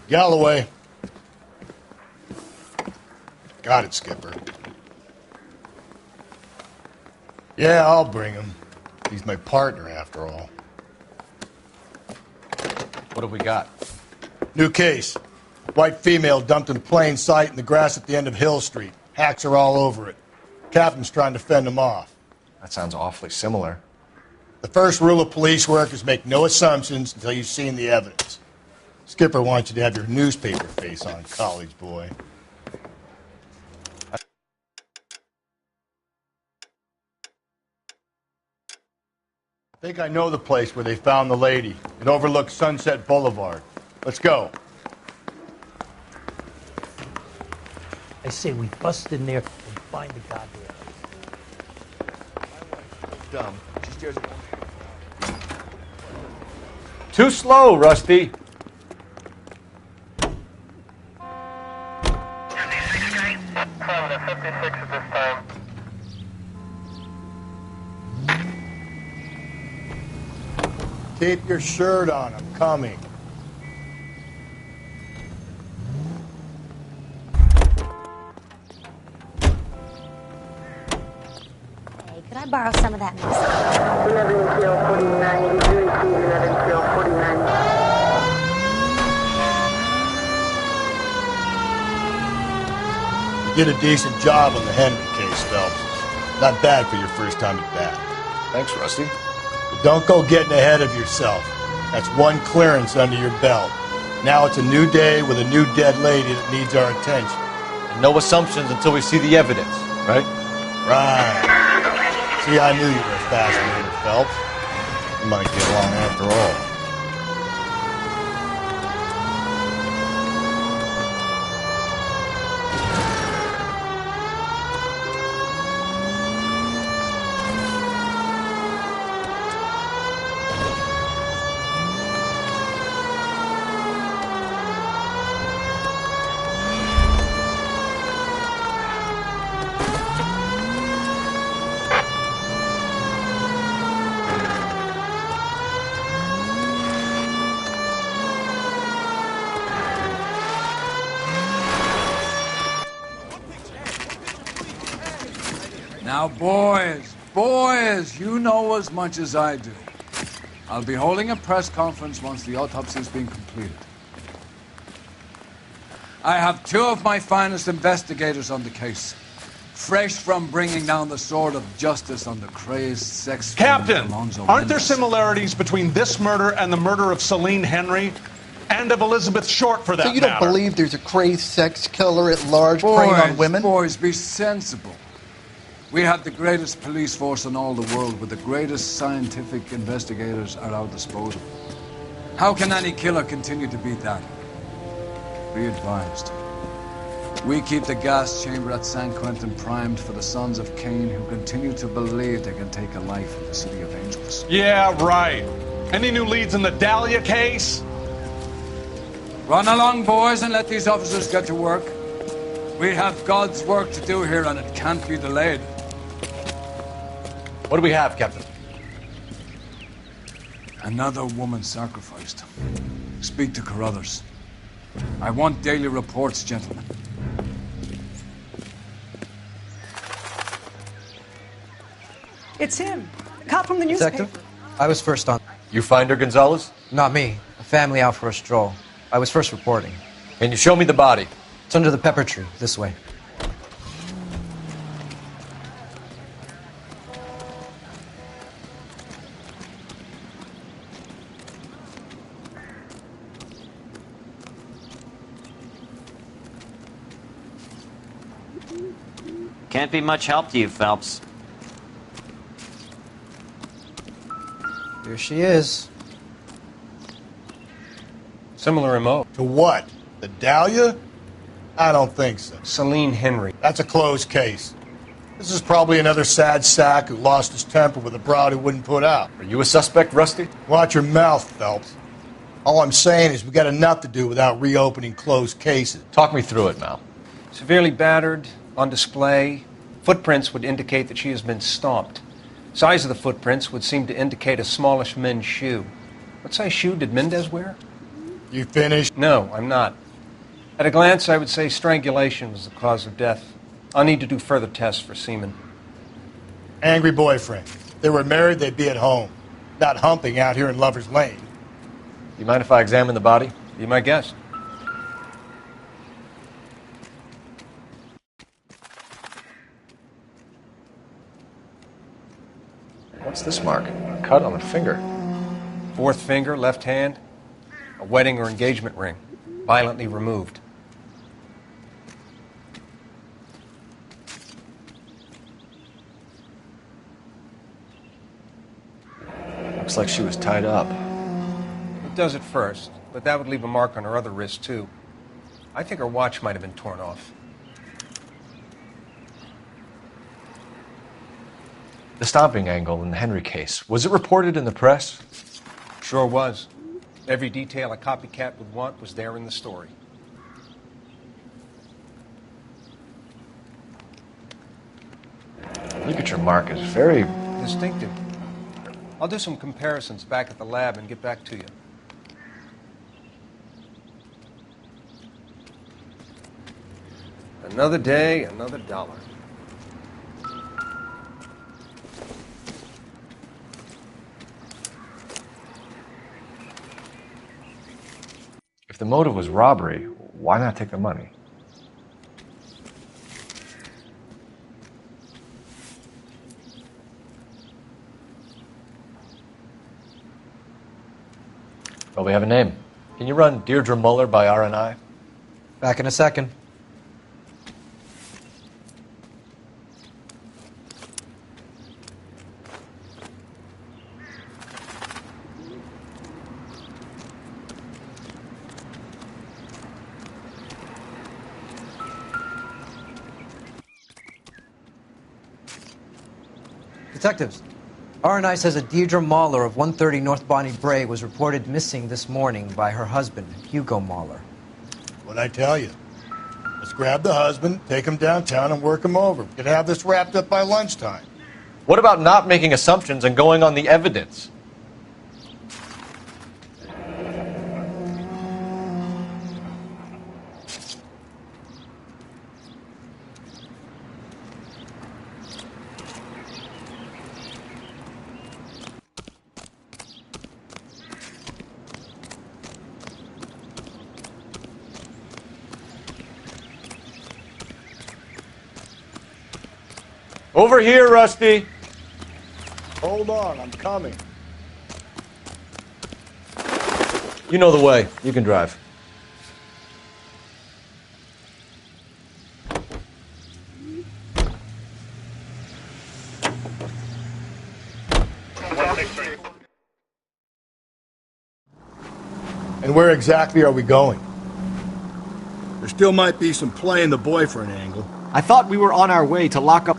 Galloway. Got it, Skipper. Yeah, I'll bring him. He's my partner, after all. What have we got? New case. White female dumped in plain sight in the grass at the end of Hill Street. Hacks are all over it. Captain's trying to fend them off. That sounds awfully similar. The first rule of police work is make no assumptions until you've seen the evidence. Skipper wants you to have your newspaper face on, college boy. I think I know the place where they found the lady. It overlooks Sunset Boulevard. Let's go. I say we bust in there and find the goddamn. Dumb. She stares at one. Too slow, Rusty. Keep your shirt on. I'm coming. Hey, could I borrow some of that mustard? 11 kill 49, 11 kill 49. You did a decent job on the Henry case, Phelps. Not bad for your first time at bat. Thanks, Rusty. But don't go getting ahead of yourself. That's one clearance under your belt. Now it's a new day with a new dead lady that needs our attention. And no assumptions until we see the evidence, right? Right. See, I knew you were a fascinator, Phelps. You might get along after all. Now, boys, you know as much as I do. I'll be holding a press conference once the autopsy's been completed. I have two of my finest investigators on the case, fresh from bringing down the sword of justice on the crazed sex Captain, Alonzo aren't there Mendes. similarities between this murder and the murder of Celine Henry? And of Elizabeth Short, for that So you don't matter? believe there's a crazed sex killer at large preying on women? Boys, be sensible. We have the greatest police force in all the world, with the greatest scientific investigators at our disposal. How can any killer continue to beat that? Be advised. We keep the gas chamber at San Quentin primed for the sons of Cain who continue to believe they can take a life in the City of Angels. Yeah, right. Any new leads in the Dahlia case? Run along, boys, and let these officers get to work. We have God's work to do here, and it can't be delayed. What do we have, Captain? Another woman sacrificed. Speak to Carruthers. I want daily reports, gentlemen. It's him. Cop from the newspaper. Detective, I was first on. You find her, Gonzalez? Not me. A family out for a stroll. I was first reporting. Can you show me the body? It's under the pepper tree, this way. Can't be much help to you, Phelps. Here she is. Similar MO. To what? The Dahlia? I don't think so. Celine Henry. That's a closed case. This is probably another sad sack who lost his temper with a broad who wouldn't put out. Are you a suspect, Rusty? Watch your mouth, Phelps. All I'm saying is we got enough to do without reopening closed cases. Talk me through it, Mal. Severely battered, on display. Footprints would indicate that she has been stomped. Size of the footprints would seem to indicate a smallish men's shoe. What size shoe did Mendez wear? You finished? No, I'm not. At a glance, I would say strangulation was the cause of death. I'll need to do further tests for semen. Angry boyfriend. If they were married, they'd be at home. Not humping out here in Lover's Lane. You mind if I examine the body? Be my guest. What's this mark? A cut on the finger. Fourth finger, left hand. A wedding or engagement ring. Violently removed. Looks like she was tied up. It does at first, but that would leave a mark on her other wrist, too. I think her watch might have been torn off. The stomping angle in the Henry case, was it reported in the press? Sure was. Every detail a copycat would want was there in the story. Look at your mark, it's very Distinctive. I'll do some comparisons back at the lab and get back to you. Another day, another dollar. If the motive was robbery, why not take the money? Well, we have a name. Can you run Deirdre Muller by RNI? Back in a second. Detectives, RNI says a Deirdre Mahler of 130 North Bonnie Bray was reported missing this morning by her husband, Hugo Mahler. What'd I tell you? Let's grab the husband, take him downtown, and work him over. We could have this wrapped up by lunchtime. What about not making assumptions and going on the evidence? Over here, Rusty. Hold on, I'm coming. You know the way. You can drive. And where exactly are we going? There still might be some play in the boyfriend angle. I thought we were on our way to lock up.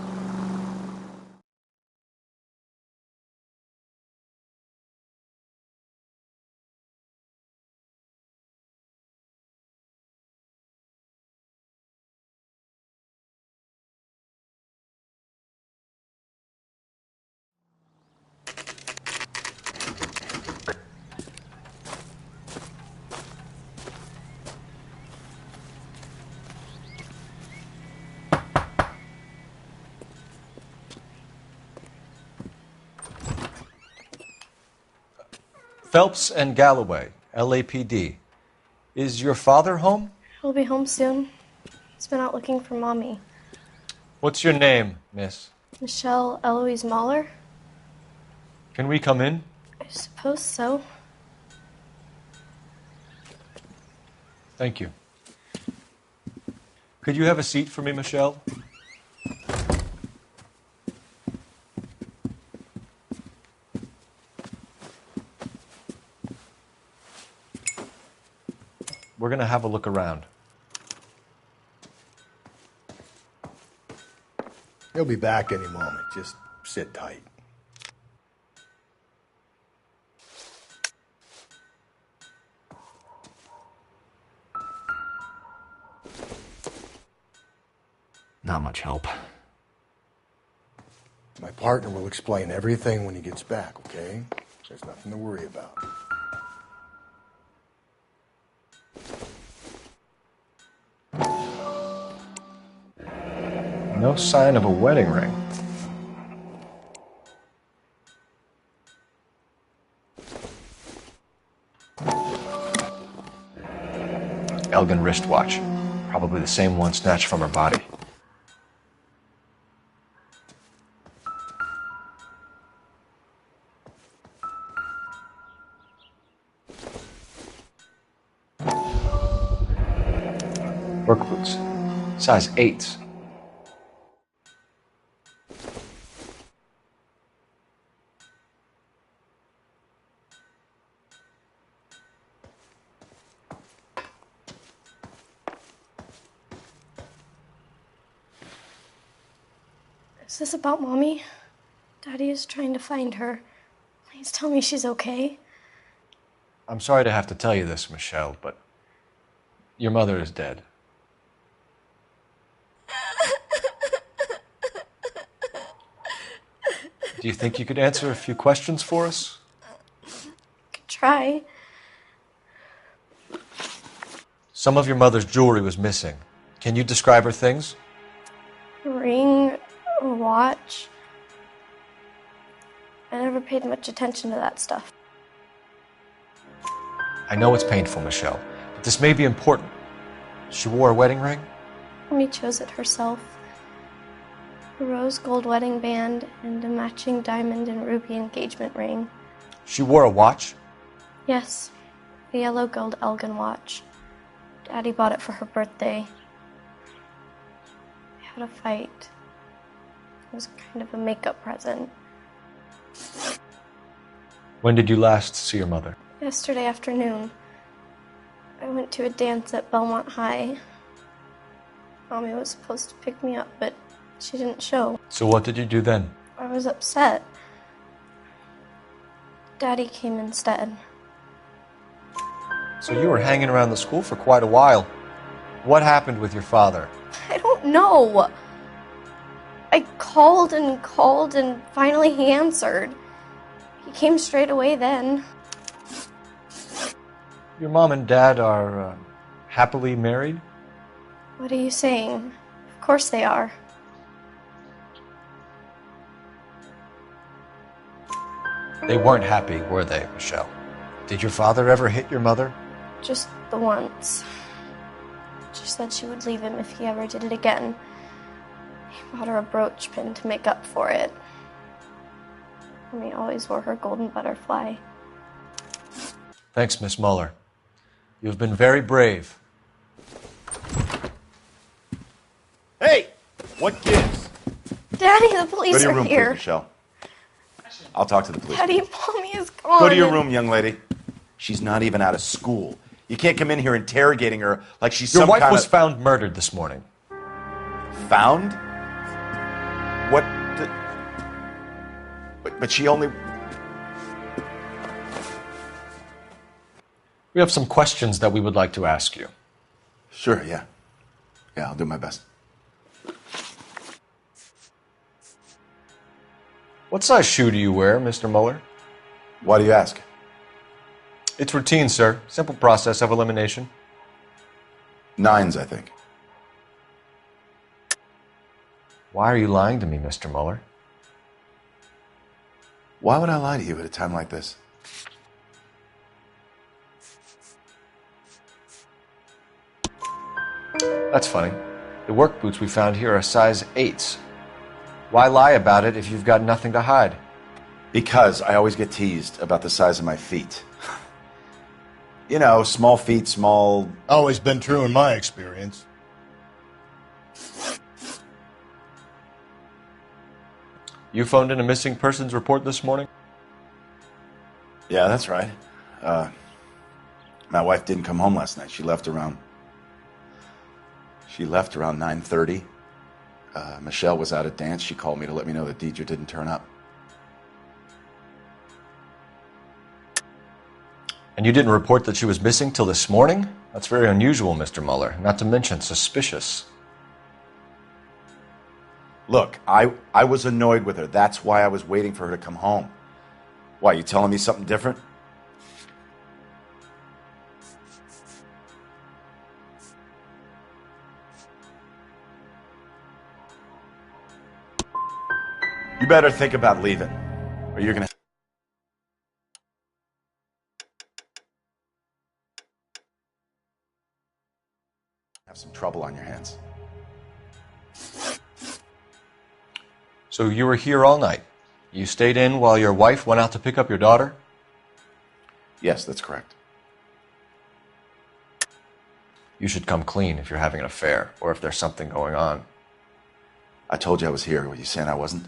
Phelps and Galloway, LAPD. Is your father home? He'll be home soon. He's been out looking for Mommy. What's your name, miss? Michelle Eloise Mahler? Can we come in? I suppose so. Thank you. Could you have a seat for me, Michelle? We're going to have a look around. He'll be back any moment. Just sit tight. Not much help. My partner will explain everything when he gets back, okay? There's nothing to worry about. No sign of a wedding ring. Elgin wristwatch. Probably the same one snatched from her body. Work boots. Size 8s. Is this about Mommy? Daddy is trying to find her. Please tell me she's okay. I'm sorry to have to tell you this, Michelle, but your mother is dead. Do you think you could answer a few questions for us? Could try. Some of your mother's jewelry was missing. Can you describe her things? A ring, a watch. I never paid much attention to that stuff. I know it's painful, Michelle, but this may be important. She wore a wedding ring? Mommy chose it herself. A rose gold wedding band and a matching diamond and ruby engagement ring. She wore a watch? Yes, a yellow gold Elgin watch. Daddy bought it for her birthday. We had a fight. It was kind of a makeup present. When did you last see your mother? Yesterday afternoon. I went to a dance at Belmont High. Mommy was supposed to pick me up, but she didn't show. So what did you do then? I was upset. Daddy came instead. So you were hanging around the school for quite a while. What happened with your father? I don't know. I called and finally he answered. He came straight away then. Your mom and dad are happily married? What are you saying? Of course they are. They weren't happy, were they, Michelle? Did your father ever hit your mother? Just the once. She said she would leave him if he ever did it again. He bought her a brooch pin to make up for it. Mommy always wore her golden butterfly. Thanks, Miss Muller. You have been very brave. Hey! What gives? Daddy, the police Go to your are room, here. please, Michelle. I'll talk to the police. Daddy, Mommy is gone. Go to your room, young lady. She's not even out of school. You can't come in here interrogating her like she's Your some wife kind was of... found murdered this morning. Found? What the... But she only... We have some questions that we would like to ask you. Sure, yeah. Yeah, I'll do my best. What size shoe do you wear, Mr. Muller? Why do you ask? It's routine, sir. Simple process of elimination. 9s, I think. Why are you lying to me, Mr. Muller? Why would I lie to you at a time like this? That's funny. The work boots we found here are size 8s. Why lie about it if you've got nothing to hide? Because I always get teased about the size of my feet. You know, small feet, small... Always been true in my experience. You phoned in a missing persons report this morning? Yeah, that's right. My wife didn't come home last night. She left around 9:30. Michelle was out at dance. She called me to let me know that Deidre didn't turn up. And you didn't report that she was missing till this morning? That's very unusual, Mr. Mueller, not to mention suspicious. Look, I was annoyed with her. That's why I was waiting for her to come home. Why, you telling me something different? You better think about leaving, or you're gonna have some trouble on your hands. So you were here all night? You stayed in while your wife went out to pick up your daughter? Yes, that's correct. You should come clean if you're having an affair, or if there's something going on. I told you I was here. Were you saying I wasn't?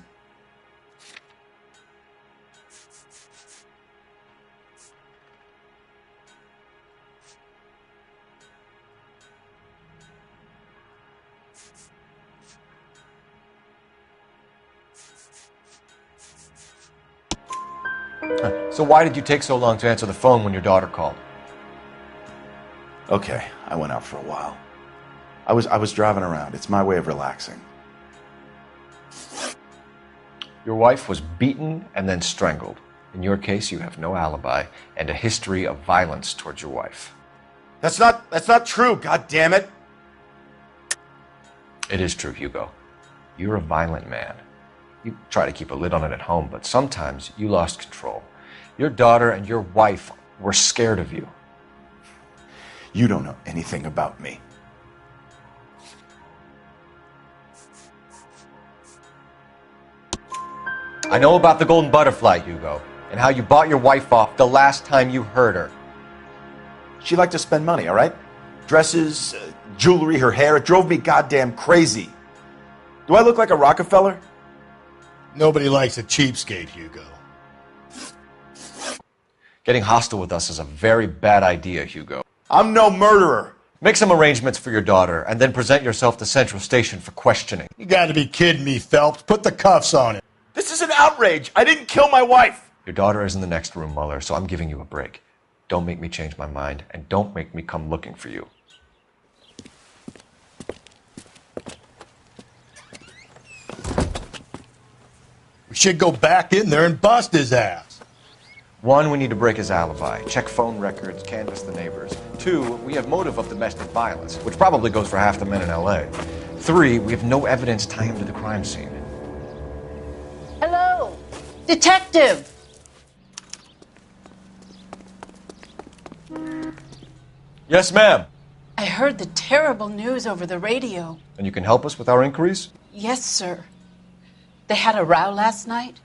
So why did you take so long to answer the phone when your daughter called? Okay, I went out for a while. I was driving around. It's my way of relaxing. Your wife was beaten and then strangled. In your case, you have no alibi and a history of violence towards your wife. That's not true, God damn it. It is true, Hugo. You're a violent man. You try to keep a lid on it at home, but sometimes you lost control. Your daughter and your wife were scared of you. You don't know anything about me. I know about the golden butterfly, Hugo, and how you bought your wife off the last time you heard her. She liked to spend money, all right? Dresses, jewelry, her hair. It drove me goddamn crazy. Do I look like a Rockefeller? Nobody likes a cheapskate, Hugo. Getting hostile with us is a very bad idea, Hugo. I'm no murderer. Make some arrangements for your daughter, and then present yourself to Central Station for questioning. You gotta be kidding me, Phelps. Put the cuffs on him. This is an outrage. I didn't kill my wife. Your daughter is in the next room, Mueller, so I'm giving you a break. Don't make me change my mind, and don't make me come looking for you. We should go back in there and bust his ass. 1, we need to break his alibi, check phone records, canvass the neighbors. 2, we have motive of domestic violence, which probably goes for half the men in L.A. 3, we have no evidence tying him to the crime scene. Hello, detective. Yes, ma'am. I heard the terrible news over the radio. And you can help us with our inquiries? Yes, sir. They had a row last night.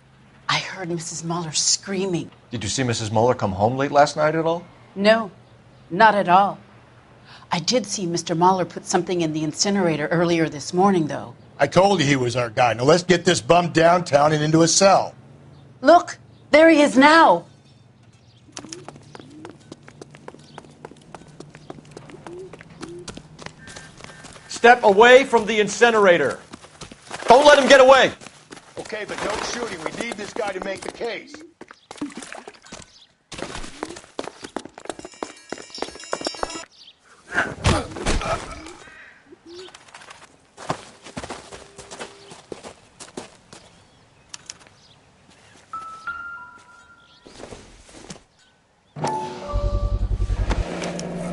I heard Mrs. Mueller screaming. Did you see Mrs. Mueller come home late last night at all? No, not at all. I did see Mr. Mueller put something in the incinerator earlier this morning, though. I told you he was our guy. Now let's get this bum downtown and into a cell. Look, there he is now. Step away from the incinerator. Don't let him get away. Okay, but no shooting. We need this guy to make the case.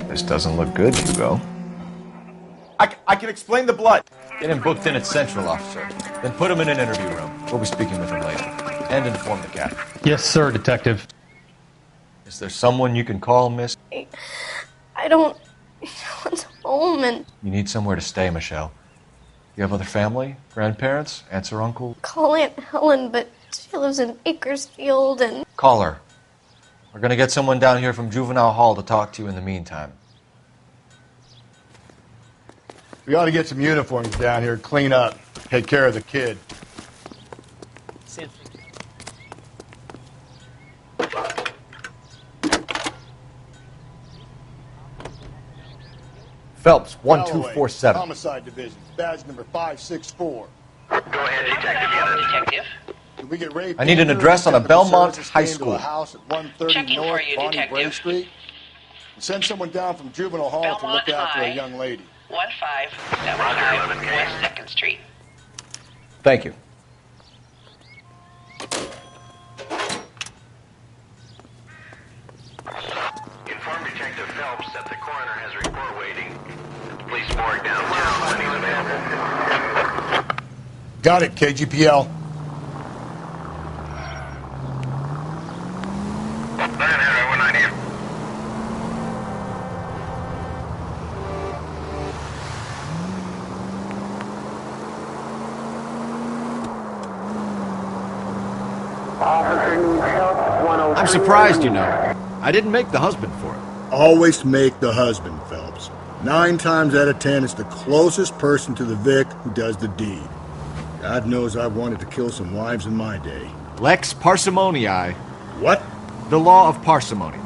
This doesn't look good, Hugo. I can explain the blood. Get him booked in at Central, officer. Then put him in an interview room. We'll be speaking with him later. And inform the captain. Yes, sir, detective. Is there someone you can call, miss? I don't want home and You need somewhere to stay, Michelle. You have other family? Grandparents? Aunts or uncle? call Aunt Helen, but she lives in Bakersfield and Call her. We're going to get someone down here from Juvenile Hall to talk to you in the meantime. We ought to get some uniforms down here, clean up, take care of the kid. Phelps, Galloway, 1247. Homicide Division, badge number 564. Go ahead, Detective. Detective. Did we get Ray I need an Painter, address on a Technical Belmont Services High came to School. a house at 130 Checking North for you, Bonnie Bray Detective. Street. And send someone down from Juvenile Hall to Belmont look after High. a young lady. 1575 West 2nd Street. Thank you. Inform Detective Phelps that the coroner has a report waiting at the police morgue downtown when he's available. Got it, KGPL. I'm surprised, you know. I didn't make the husband for it. Always make the husband, Phelps. 9 times out of 10, it's the closest person to the Vic who does the deed. God knows I've wanted to kill some wives in my day. Lex parsimoniae. What? The law of parsimony.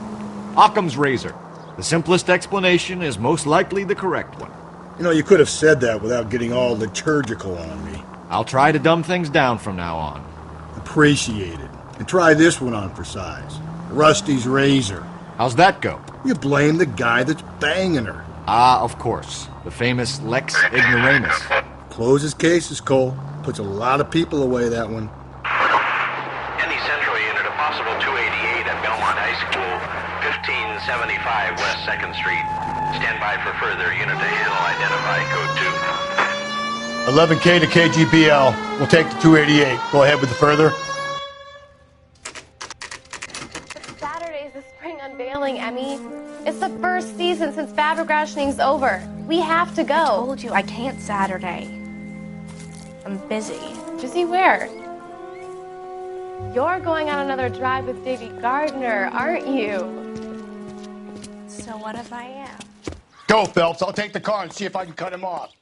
Occam's razor. The simplest explanation is most likely the correct one. You know, you could have said that without getting all liturgical on me. I'll try to dumb things down from now on. Appreciate it. And try this one on for size. Rusty's razor. How's that go? You blame the guy that's banging her. Ah, of course. The famous Lex ignoramus. Closes cases, Cole. Puts a lot of people away, that one. Any Central unit, a possible 288 at Belmont High School, 1575 West 2nd Street. Stand by for further unit to handle. Identify code 2. 11K to KGPL. We'll take the 288. Go ahead with the further. Saturday's the spring unveiling, Emmy. It's the first season since fabric rationing's over. We have to go. I told you I can't Saturday. I'm busy. Busy where? You're going on another drive with Davy Gardner, aren't you? So what if I am? Go, Phelps. I'll take the car and see if I can cut him off.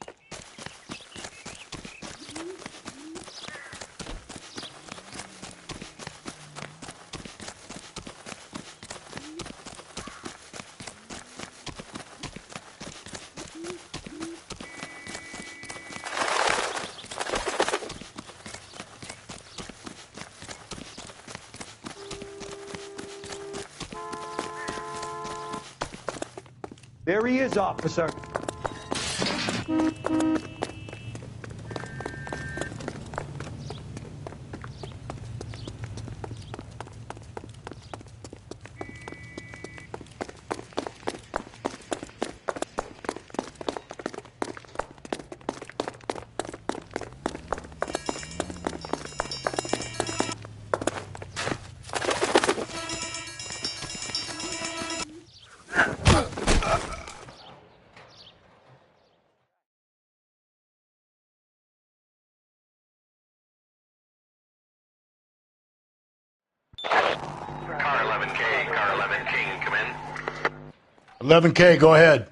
There he is, officer. Car 11K, car 11 King, come in. 11K, go ahead.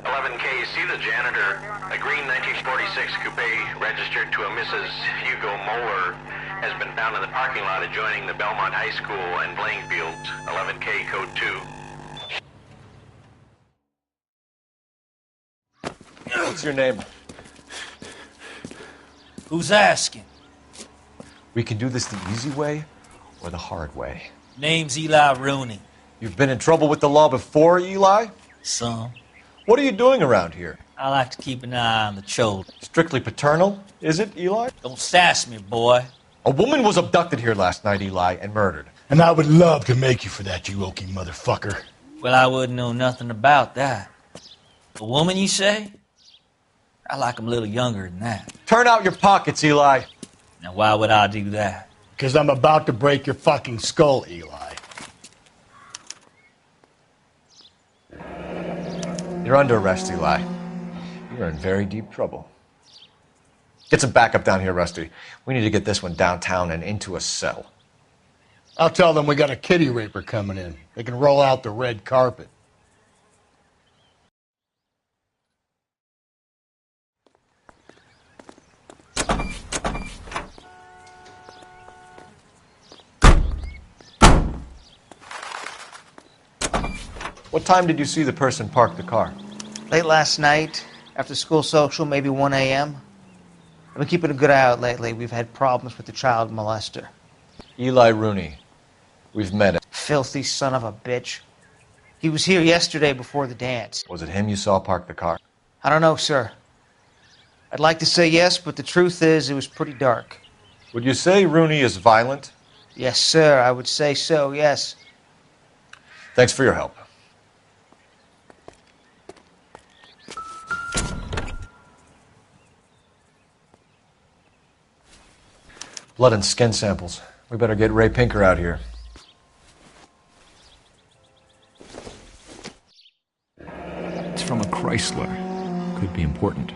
11K, see the janitor. A green 1946 coupe registered to a Mrs. Hugo Moeller has been found in the parking lot adjoining the Belmont High School and playing fields. 11K, code 2. What's your name? Who's asking? We can do this the easy way or the hard way. Name's Eli Rooney. You've been in trouble with the law before, Eli? Some. What are you doing around here? I like to keep an eye on the children. Strictly paternal, is it, Eli? Don't sass me, boy. A woman was abducted here last night, Eli, and murdered. And I would love to make you for that, you oaky motherfucker. Well, I wouldn't know nothing about that. A woman, you say? I like 'em a little younger than that. Turn out your pockets, Eli. Now, why would I do that? Because I'm about to break your fucking skull, Eli. You're under arrest, Eli. You're in very deep trouble. Get some backup down here, Rusty. We need to get this one downtown and into a cell. I'll tell them we got a kitty raper coming in. They can roll out the red carpet. What time did you see the person park the car? Late last night, after school social, maybe 1 a.m. I've been keeping a good eye out lately. We've had problems with the child molester. Eli Rooney. We've met him. Filthy son of a bitch. He was here yesterday before the dance. Was it him you saw park the car? I don't know, sir. I'd like to say yes, but the truth is it was pretty dark. Would you say Rooney is violent? Yes, sir. I would say so, yes. Thanks for your help. Blood and skin samples. We better get Ray Pinker out here. It's from a Chrysler. Could be important.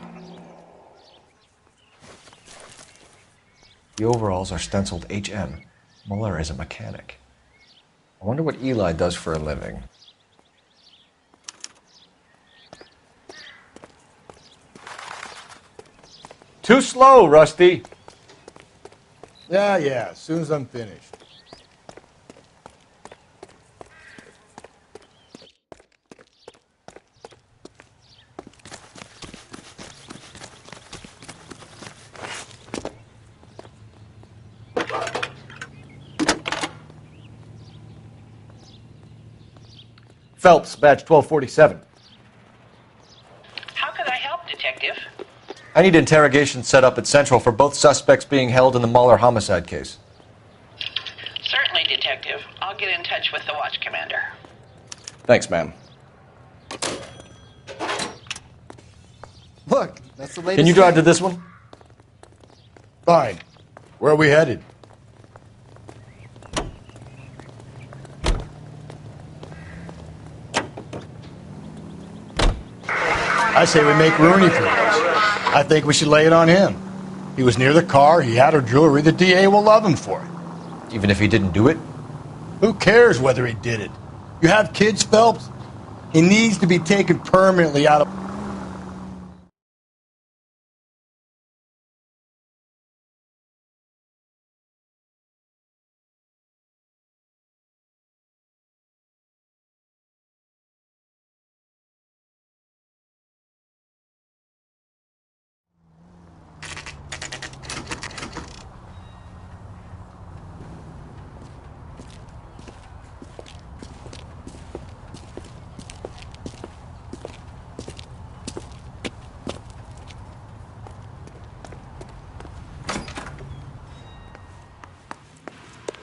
The overalls are stenciled HM. Muller is a mechanic. I wonder what Eli does for a living. Too slow, Rusty. Yeah, as soon as I'm finished. Phelps, badge 1247. How could I help, Detective? I need interrogation set up at Central for both suspects being held in the Muller homicide case. Certainly, Detective. I'll get in touch with the watch commander. Thanks, ma'am. Look, that's the latest. Can you drive to this one? Fine. Where are we headed? I say we make Rooney for this. I think we should lay it on him. He was near the car, he had her jewelry, the DA will love him for it. Even if he didn't do it? Who cares whether he did it? You have kids, Phelps? He needs to be taken permanently out of...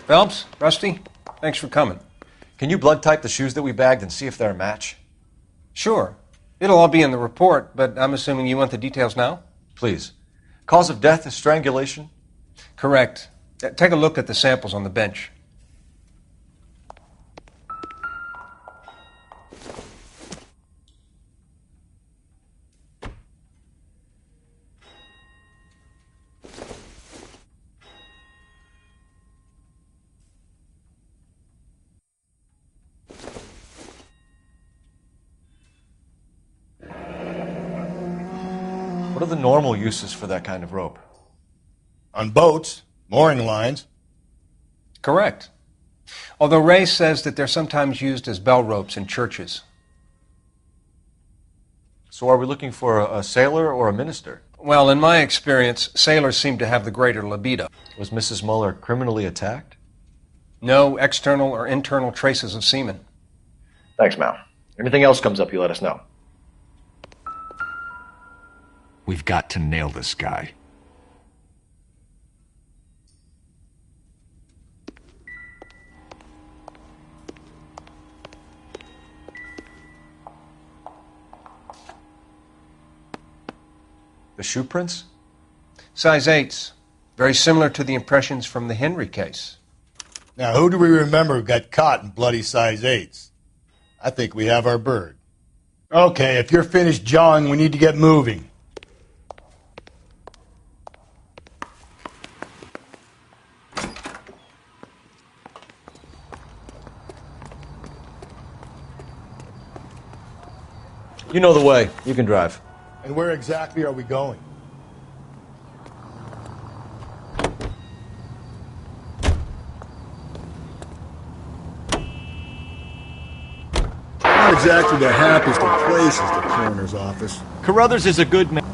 Phelps, Rusty, thanks for coming. Can you blood type the shoes that we bagged and see if they're a match? Sure. It'll all be in the report, but I'm assuming you want the details now? Please. Cause of death is strangulation? Correct. Take a look at the samples on the bench. What are the normal uses for that kind of rope? On boats, mooring lines. Correct. Although Ray says that they're sometimes used as bell ropes in churches. So are we looking for a sailor or a minister? Well, in my experience, sailors seem to have the greater libido. Was Mrs. Muller criminally attacked? No external or internal traces of semen. Thanks, Mal. Anything else comes up, you let us know. We've got to nail this guy. The shoe prints? Size 8s. Very similar to the impressions from the Henry case. Now, who do we remember got caught in bloody size 8s? I think we have our bird. Okay, if you're finished jawing, we need to get moving. You know the way. You can drive. And where exactly are we going? exactly the happiest of places, the coroner's office. Carruthers is a good man.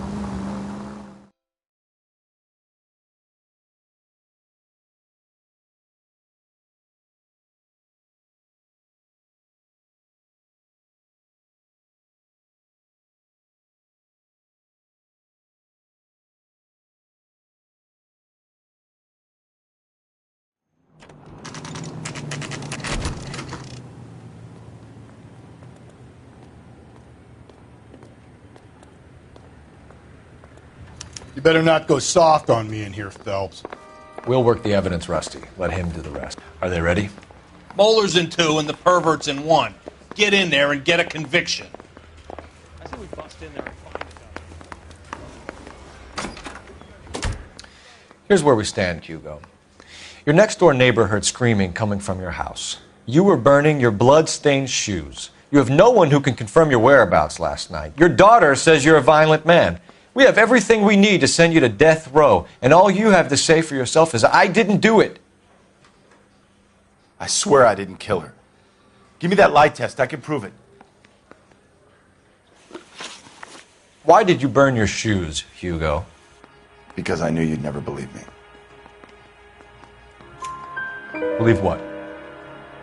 You better not go soft on me in here, Phelps. We'll work the evidence, Rusty. Let him do the rest. Are they ready? Moeller's in 2 and the pervert's in 1. Get in there and get a conviction. I think we bust in there and find it. Here's where we stand, Hugo. Your next-door neighbor heard screaming coming from your house. You were burning your blood-stained shoes. You have no one who can confirm your whereabouts last night. Your daughter says you're a violent man. We have everything we need to send you to death row, and all you have to say for yourself is, I didn't do it. I swear I didn't kill her. Give me that lie test. I can prove it. Why did you burn your shoes, Hugo? Because I knew you'd never believe me. Believe what?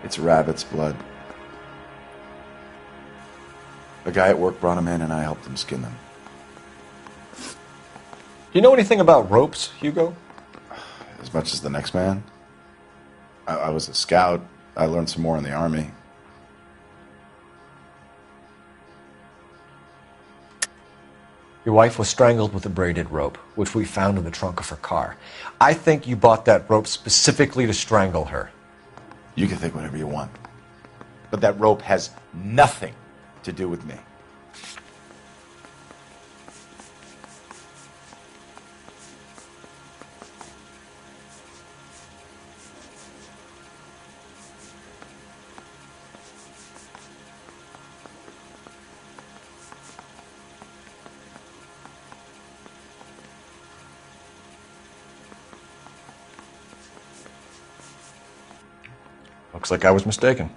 It's rabbit's blood. A guy at work brought him in and I helped him skin them. Do you know anything about ropes, Hugo? As much as the next man. I was a scout. I learned some more in the Army. Your wife was strangled with a braided rope, which we found in the trunk of her car. I think you bought that rope specifically to strangle her. You can think whatever you want. But that rope has nothing to do with me. Looks like I was mistaken.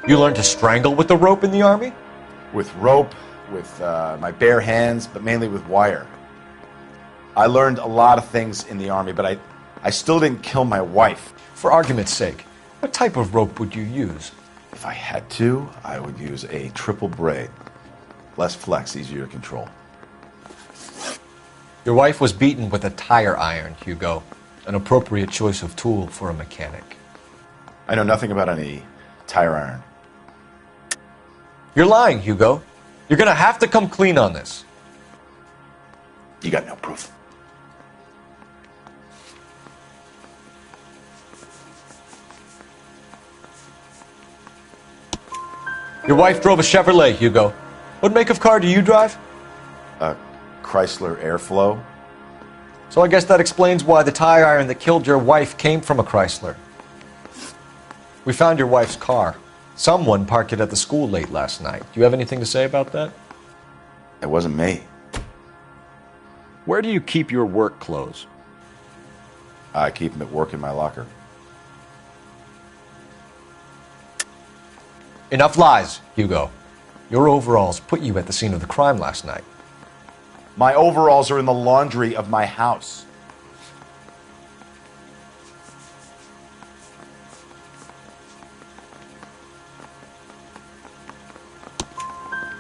You learned to strangle with the rope in the Army? With rope, with my bare hands, but mainly with wire. I learned a lot of things in the Army, but I still didn't kill my wife. For argument's sake, what type of rope would you use? If I had to, I would use a triple braid. Less flex, easier to control. Your wife was beaten with a tire iron, Hugo. An appropriate choice of tool for a mechanic. I know nothing about any tire iron. You're lying, Hugo. You're gonna have to come clean on this. You got no proof. Your wife drove a Chevrolet, Hugo. What make of car do you drive? A Chrysler Airflow. So I guess that explains why the tire iron that killed your wife came from a Chrysler. We found your wife's car. Someone parked it at the school late last night. Do you have anything to say about that? It wasn't me. Where do you keep your work clothes? I keep them at work in my locker. Enough lies, Hugo. Your overalls put you at the scene of the crime last night. My overalls are in the laundry of my house.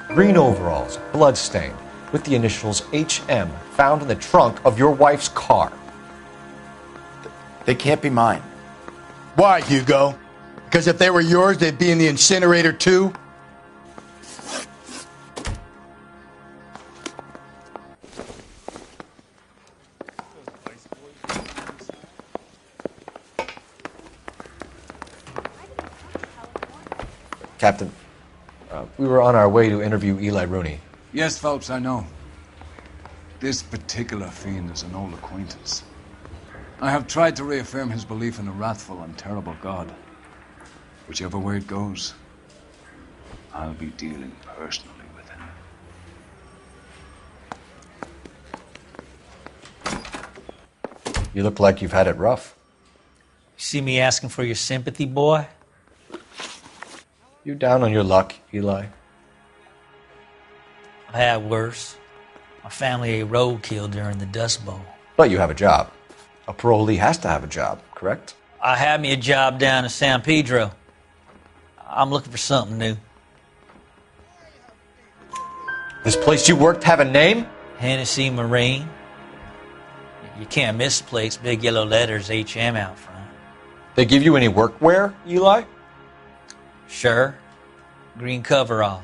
Green overalls, bloodstained, with the initials HM found in the trunk of your wife's car. They can't be mine. Why, Hugo? Because if they were yours, they'd be in the incinerator too? Captain, we were on our way to interview Eli Rooney. Yes, Phelps, I know. This particular fiend is an old acquaintance. I have tried to reaffirm his belief in a wrathful and terrible God. Whichever way it goes, I'll be dealing personally with him. You look like you've had it rough. See me asking for your sympathy, boy? You down on your luck, Eli? I've had worse. My family ate roadkill during the Dust Bowl. But you have a job. A parolee has to have a job, correct? I had me a job down in San Pedro. I'm looking for something new. This place you worked have a name? Hennessy Marine. You can't miss the place. Big yellow letters, HM out front. They give you any workwear, Eli? Sure. Green coverall.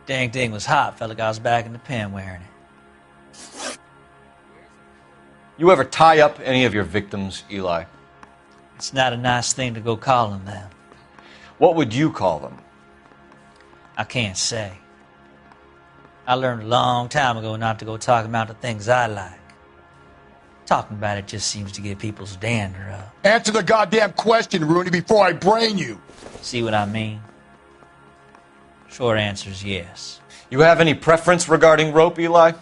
Dang thing was hot. Felt like I was back in the pen wearing it. You ever tie up any of your victims, Eli? It's not a nice thing to go calling them. What would you call them? I can't say. I learned a long time ago not to go talking about the things I like. Talking about it just seems to get people's dander up. Answer the goddamn question, Rooney, before I brain you. See what I mean? Short answer is yes. You have any preference regarding rope, Eli?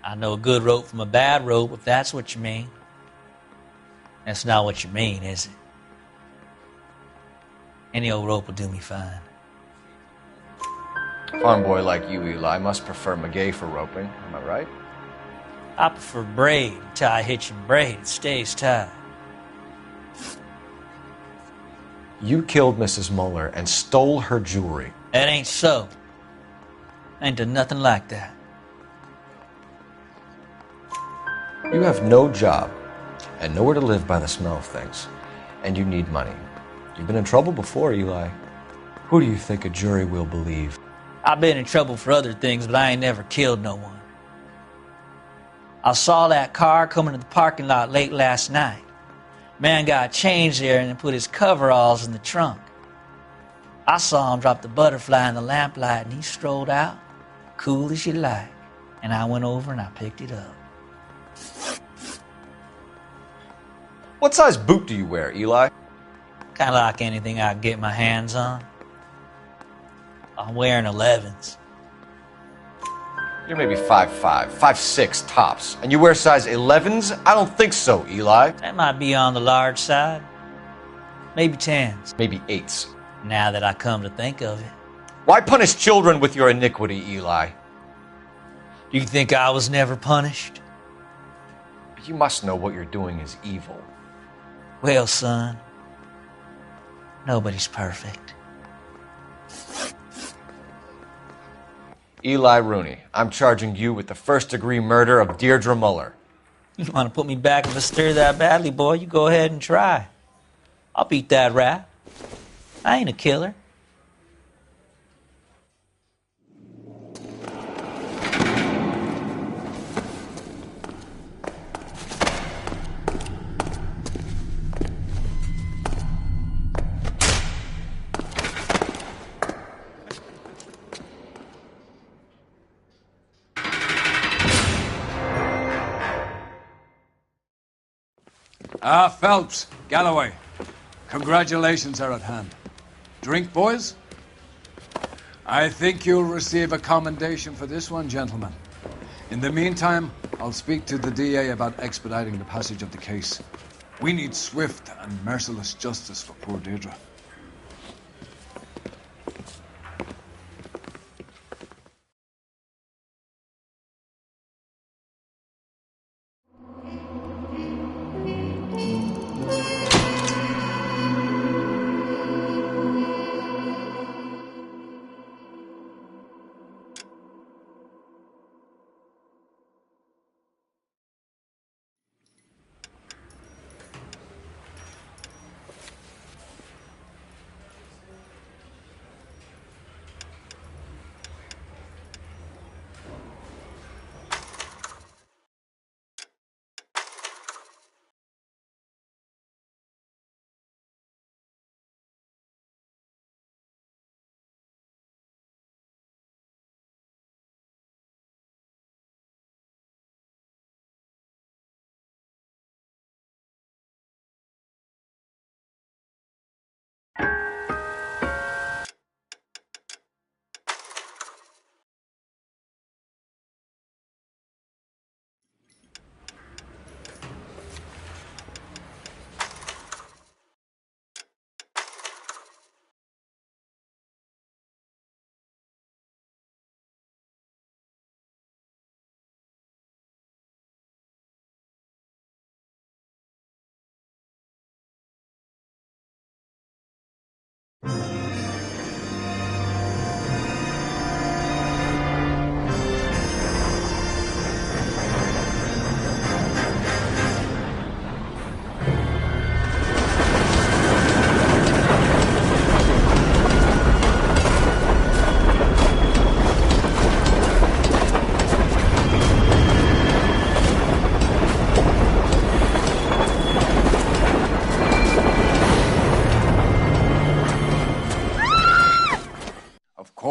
I know a good rope from a bad rope, if that's what you mean. That's not what you mean, is it? Any old rope will do me fine. Farm boy like you, Eli, must prefer Magay for roping. Am I right? I prefer braid. You tie a hitch and braid, it stays tied. You killed Mrs. Muller and stole her jewelry. That ain't so. I ain't done nothing like that. You have no job and nowhere to live by the smell of things, and you need money. You've been in trouble before, Eli. Who do you think a jury will believe? I've been in trouble for other things, but I ain't never killed no one. I saw that car coming to the parking lot late last night. Man got changed there and then put his coveralls in the trunk. I saw him drop the butterfly in the lamplight and he strolled out, cool as you like. And I went over and I picked it up. What size boot do you wear, Eli? Kind of like anything I can get my hands on. I'm wearing 11s. You're maybe 5'5", 5'6", tops. And you wear size 11s? I don't think so, Eli. That might be on the large side. Maybe 10s. Maybe 8s. Now that I come to think of it. Why punish children with your iniquity, Eli? Do you think I was never punished? You must know what you're doing is evil. Well, son, nobody's perfect. Eli Rooney, I'm charging you with the first-degree murder of Deirdre Muller. You want to put me back in the stir that badly, boy? You go ahead and try. I'll beat that rap. I ain't a killer. Phelps, Galloway, congratulations are at hand. Drink, boys? I think you'll receive a commendation for this one, gentlemen. In the meantime, I'll speak to the DA about expediting the passage of the case. We need swift and merciless justice for poor Deirdre.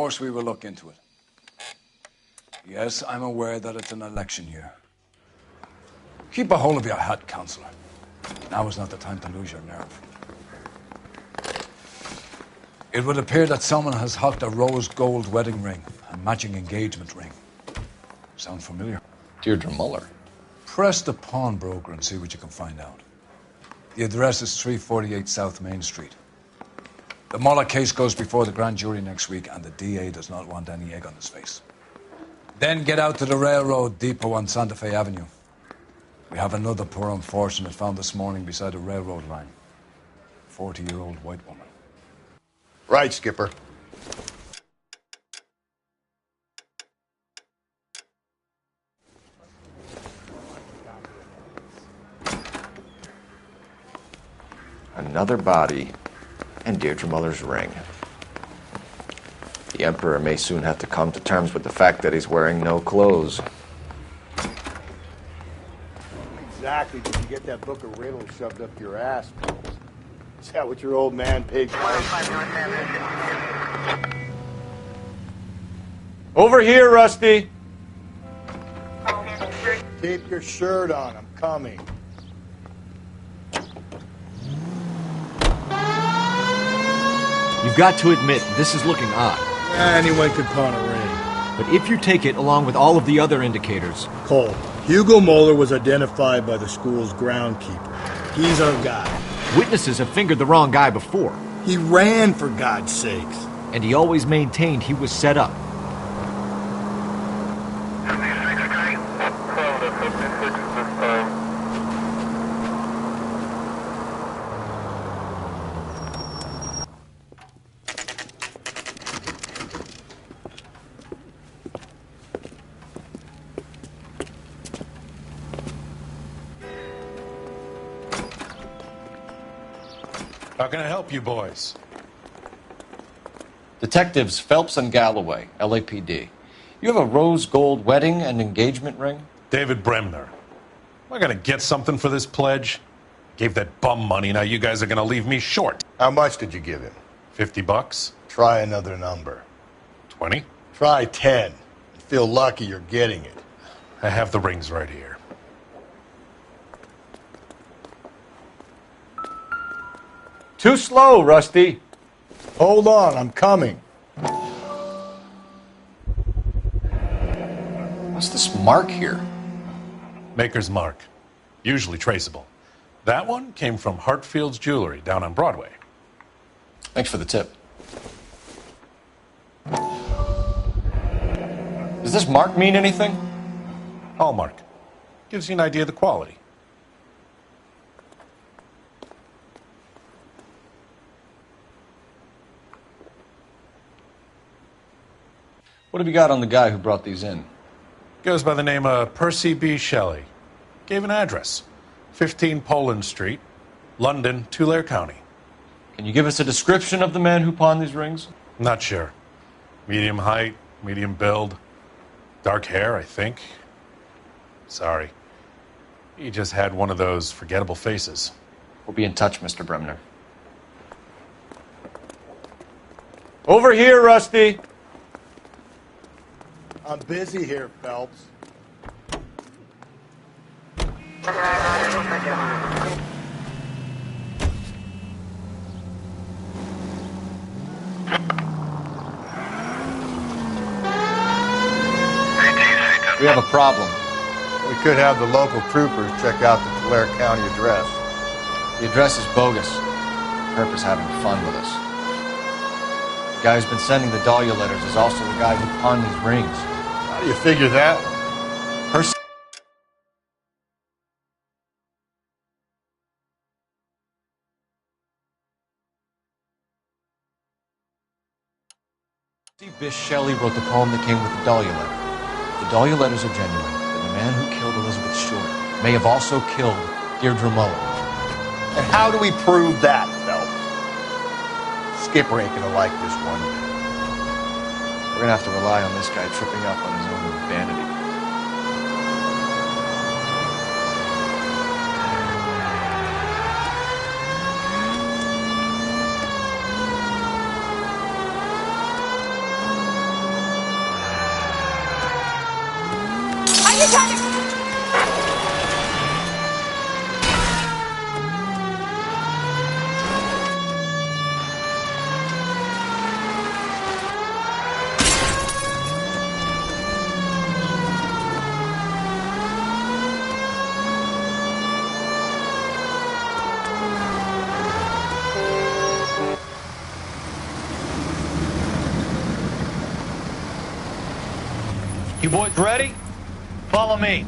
course we will look into it. Yes, I'm aware that it's an election year. Keep a hold of your hat, Counselor. Now is not the time to lose your nerve. It would appear that someone has hocked a rose gold wedding ring, a matching engagement ring. Sound familiar? Deirdre Muller. Press the pawnbroker and see what you can find out. The address is 348 South Main Street. The Muller case goes before the grand jury next week, and the DA does not want any egg on his face. Then get out to the railroad depot on Santa Fe Avenue. We have another poor unfortunate found this morning beside a railroad line. 40-year-old white woman. Right, Skipper. Another body and Deirdre Muller's ring. The Emperor may soon have to come to terms with the fact that he's wearing no clothes. Exactly did you get that book of riddles shoved up your ass, Phelps? Is that what your old man paid for? Over here, Rusty. Keep your shirt on. I'm coming. You've got to admit, this is looking odd. Anyone could pawn a ring. But if you take it along with all of the other indicators... Cole, Hugo Moeller was identified by the school's groundkeeper. He's our guy. Witnesses have fingered the wrong guy before. He ran, for God's sakes. And he always maintained he was set up. How can I help you boys? Detectives Phelps and Galloway, LAPD. You have a rose gold wedding and engagement ring? David Bremner. Am I going to get something for this pledge? Gave that bum money, now you guys are going to leave me short. How much did you give him? $50. Try another number. 20? Try 10. You feel lucky you're getting it. I have the rings right here. Too slow, Rusty. Hold on, I'm coming. What's this mark here? Maker's mark. Usually traceable. That one came from Hartfield's Jewelry down on Broadway. Thanks for the tip. Does this mark mean anything? Hallmark. Gives you an idea of the quality. What have you got on the guy who brought these in? Goes by the name of Percy B. Shelley. Gave an address. 15 Poland Street, London, Tulare County. Can you give us a description of the man who pawned these rings? Not sure. Medium height, medium build. Dark hair, I think. Sorry. He just had one of those forgettable faces. We'll be in touch, Mr. Bremner. Over here, Rusty. I'm busy here, Phelps. We have a problem. We could have the local troopers check out the Tulare County address. The address is bogus. Herb is having fun with us. The guy who's been sending the Dahlia letters is also the guy who pawned these rings. How do you figure that? Percy Bish Shelley wrote the poem that came with the Dahlia letter. The Dahlia letters are genuine, and the man who killed Elizabeth Short may have also killed Deirdre Muller. And how do we prove that, Phelps? Skipper ain't gonna like this one. We're gonna have to rely on this guy tripping up on his own vanity. each other! You boys ready? Follow me.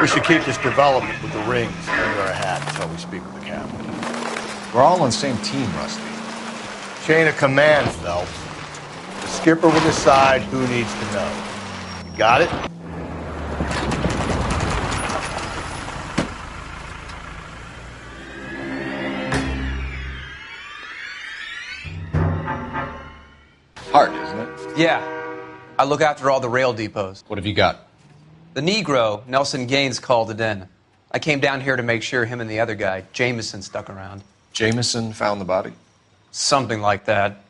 We should keep this development with the rings under our hat until we speak with the captain. We're all on the same team, Rusty. Chain of command, Phelps. The skipper will decide who needs to know. You got it? Hard, isn't it? Yeah. I look after all the rail depots. What have you got? The Negro, Nelson Gaines, called it in. I came down here to make sure him and the other guy, Jameson, stuck around. Jameson found the body? Something like that.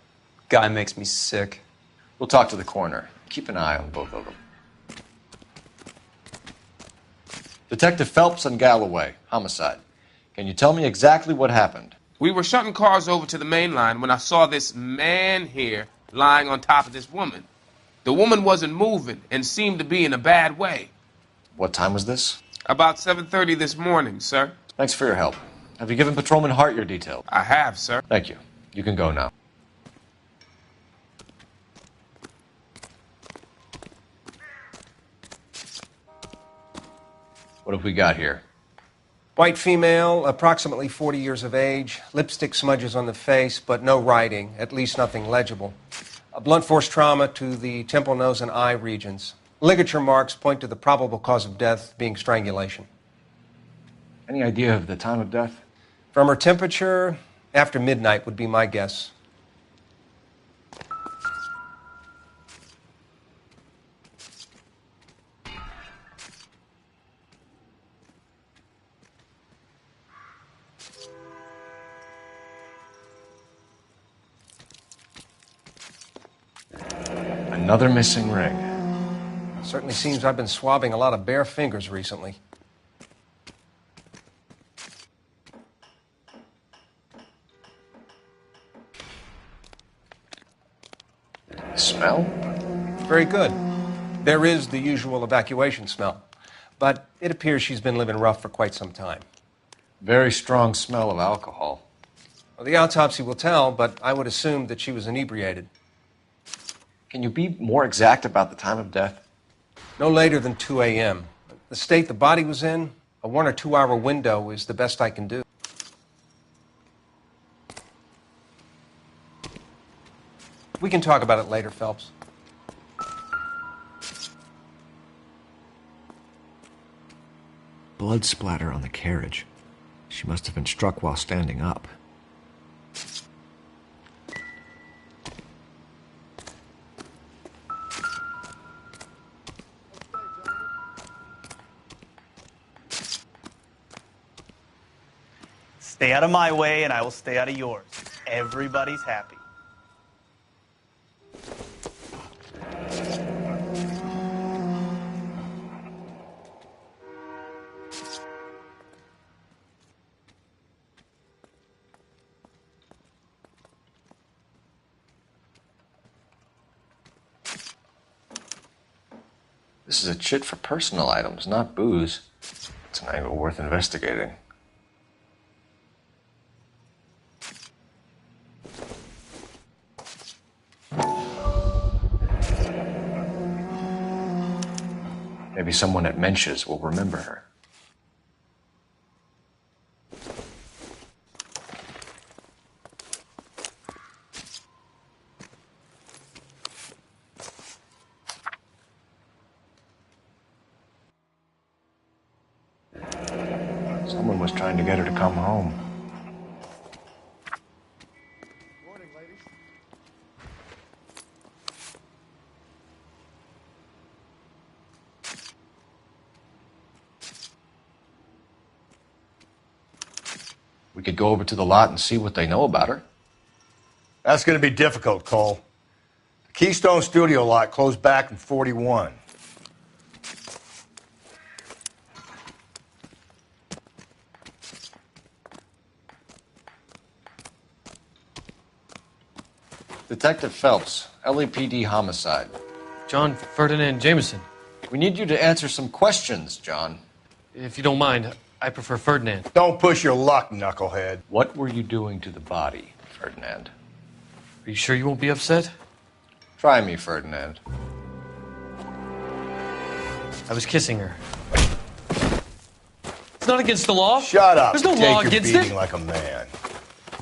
Guy makes me sick. We'll talk to the coroner. Keep an eye on both of them. Detective Phelps and Galloway, homicide. Can you tell me exactly what happened? We were shutting cars over to the main line when I saw this man here lying on top of this woman. The woman wasn't moving and seemed to be in a bad way. What time was this? About 7:30 this morning, sir. Thanks for your help. Have you given Patrolman Hart your details? I have, sir. Thank you. You can go now. What have we got here? White female, approximately 40 years of age, lipstick smudges on the face, but no writing, at least nothing legible. A blunt force trauma to the temple, nose, and eye regions. Ligature marks point to the probable cause of death being strangulation. Any idea of the time of death? From her temperature, after midnight would be my guess. Another missing ring. Certainly seems I've been swabbing a lot of bare fingers recently. Smell? Very good. There is the usual evacuation smell, but it appears she's been living rough for quite some time. Very strong smell of alcohol. Well, the autopsy will tell, but I would assume that she was inebriated. Can you be more exact about the time of death? No later than 2 a.m. The state the body was in, a 1 or 2 hour window is the best I can do. We can talk about it later, Phelps. Blood splatter on the carriage. She must have been struck while standing up. Stay out of my way and I will stay out of yours. Everybody's happy. This is a chit for personal items, not booze. It's an angle worth investigating. Maybe someone at Mensch's will remember her. Someone was trying to get her to come home. We could go over to the lot and see what they know about her. That's going to be difficult, Cole. Keystone Studio lot closed back in 41. Detective Phelps, LAPD homicide. John Ferdinand Jameson. We need you to answer some questions, John. If you don't mind, I prefer Ferdinand. Don't push your luck, knucklehead. What were you doing to the body, Ferdinand? Are you sure you won't be upset? Try me, Ferdinand. I was kissing her. It's not against the law. Shut up. There's no Take law your against beating it. like a man.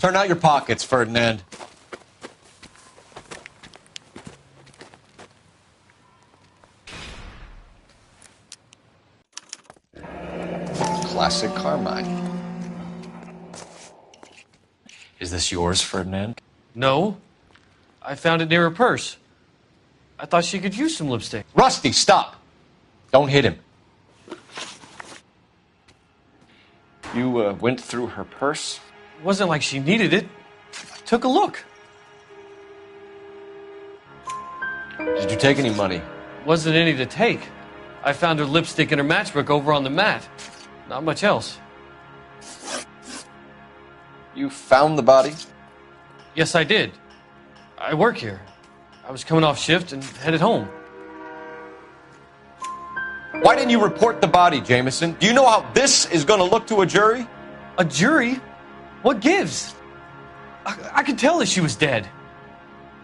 Turn out your pockets, Ferdinand. Classic Carmine. Is this yours, Ferdinand? No. I found it near her purse. I thought she could use some lipstick. Rusty, stop! Don't hit him. You went through her purse? It wasn't like she needed it. I took a look. Did you take any money? Wasn't any to take. I found her lipstick and her matchbook over on the mat. Not much else. You found the body? Yes, I did. I work here. I was coming off shift and headed home. Why didn't you report the body, Jameson? Do you know how this is going to look to a jury? A jury? What gives? I could tell that she was dead.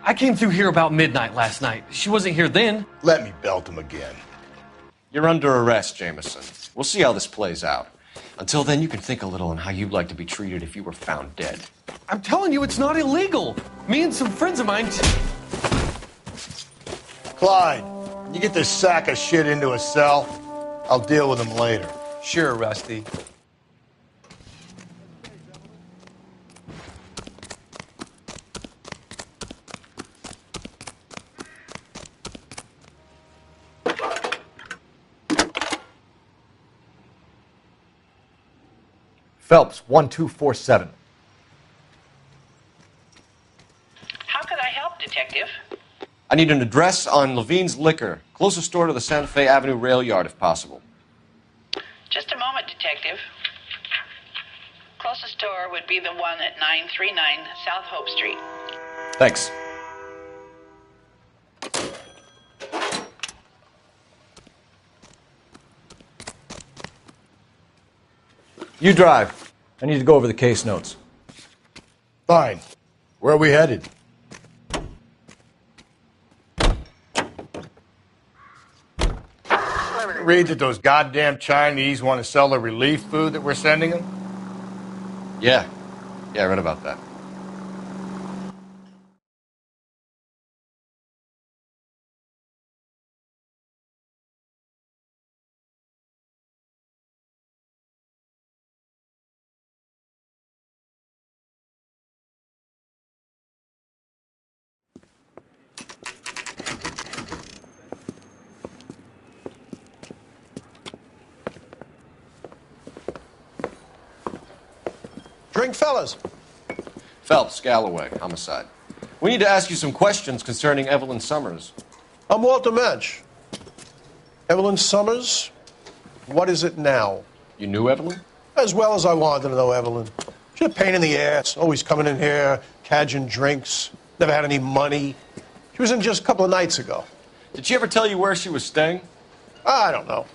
I came through here about midnight last night. She wasn't here then. Let me belt him again. You're under arrest, Jameson. We'll see how this plays out. Until then, you can think a little on how you'd like to be treated if you were found dead. I'm telling you, it's not illegal. Me and some friends of mine... Clyde, you get this sack of shit into a cell. I'll deal with him later. Sure, Rusty. Phelps, 1247. How could I help, Detective? I need an address on Levine's Liquor. Closest store to the Santa Fe Avenue rail yard, if possible. Just a moment, Detective. Closest store would be the one at 939 South Hope Street. Thanks. You drive. I need to go over the case notes. Fine. Where are we headed? Read that those goddamn Chinese want to sell the relief food that we're sending them? Yeah, I read about that. Drink, fellas. Phelps, Galloway, homicide. We need to ask you some questions concerning Evelyn Summers. I'm Walter Mensch. Evelyn Summers, what is it now? You knew Evelyn? As well as I wanted to know Evelyn. She's a pain in the ass, always coming in here, cadging drinks, never had any money. She was in just a couple of nights ago. Did she ever tell you where she was staying? I don't know.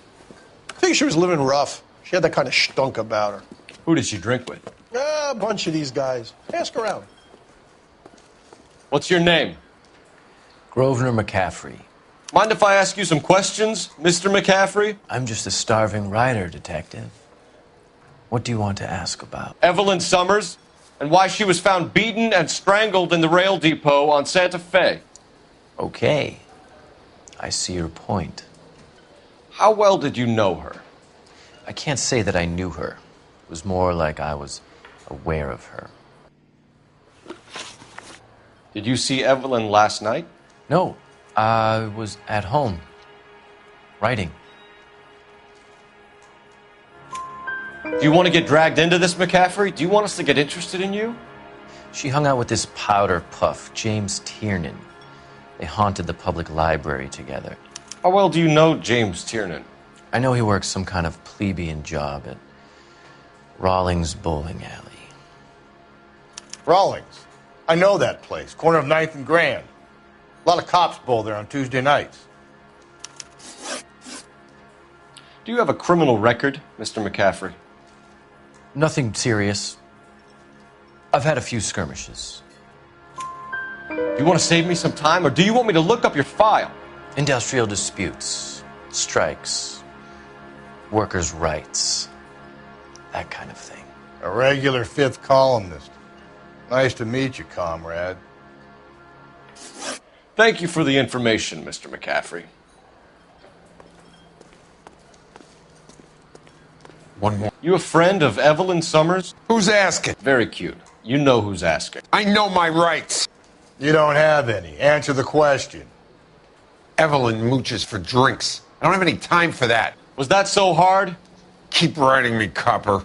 I think she was living rough. She had that kind of stunk about her. Who did she drink with? A bunch of these guys. Ask around. What's your name? Grosvenor McCaffrey. Mind if I ask you some questions, Mr. McCaffrey? I'm just a starving writer, Detective. What do you want to ask about? Evelyn Summers, and why she was found beaten and strangled in the rail depot on Santa Fe. Okay. I see your point. How well did you know her? I can't say that I knew her. It was more like I was aware of her. Did you see Evelyn last night? No, I was at home, writing. Do you want to get dragged into this, McCaffrey? Do you want us to get interested in you? She hung out with this powder puff, James Tiernan. They haunted the public library together. How well do you know James Tiernan? I know he works some kind of plebeian job at Rawlings Bowling Alley. Rawlings. I know that place. Corner of 9th and Grand. A lot of cops bowl there on Tuesday nights. Do you have a criminal record, Mr. McCaffrey? Nothing serious. I've had a few skirmishes. Do you want to save me some time, or do you want me to look up your file? Industrial disputes, strikes, workers' rights, that kind of thing. A regular fifth columnist. Nice to meet you, comrade. Thank you for the information, Mr. McCaffrey. One more. You a friend of Evelyn Summers? Who's asking? Very cute. You know who's asking. I know my rights. You don't have any. Answer the question. Evelyn mooches for drinks. I don't have any time for that. Was that so hard? Keep writing me, copper.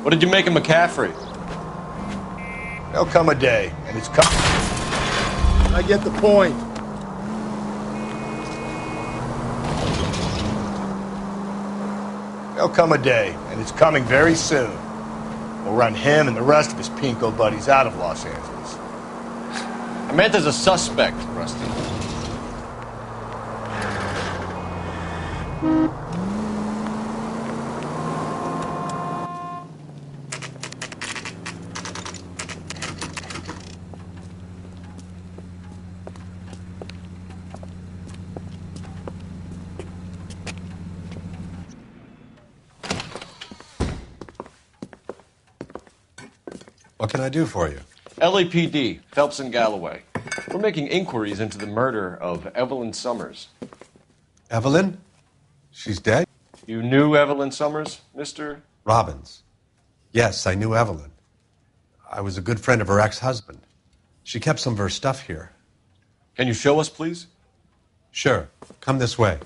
What did you make of McCaffrey? There'll come a day, and it's coming. I get the point. There'll come a day, and it's coming very soon. We'll run him and the rest of his pinko buddies out of Los Angeles. I meant as a suspect, Rusty. What can I do for you? LAPD, Phelps and Galloway. We're making inquiries into the murder of Evelyn Summers. Evelyn? She's dead? You knew Evelyn Summers, Mr. Robbins. Yes, I knew Evelyn. I was a good friend of her ex-husband. She kept some of her stuff here. Can you show us, please? Sure. Come this way.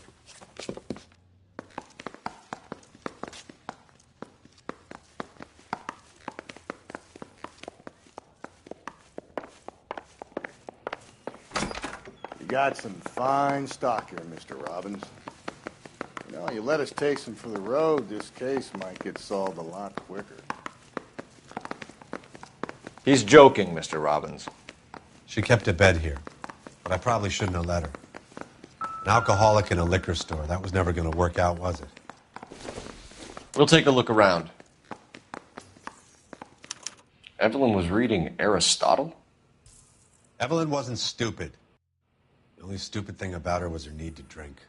Got some fine stock here, Mr. Robbins. You know, you let us take some for the road, this case might get solved a lot quicker. He's joking, Mr. Robbins. She kept a bed here, but I probably shouldn't have let her. An alcoholic in a liquor store. That was never going to work out, was it? We'll take a look around. Evelyn was reading Aristotle? Evelyn wasn't stupid. The only stupid thing about her was her need to drink.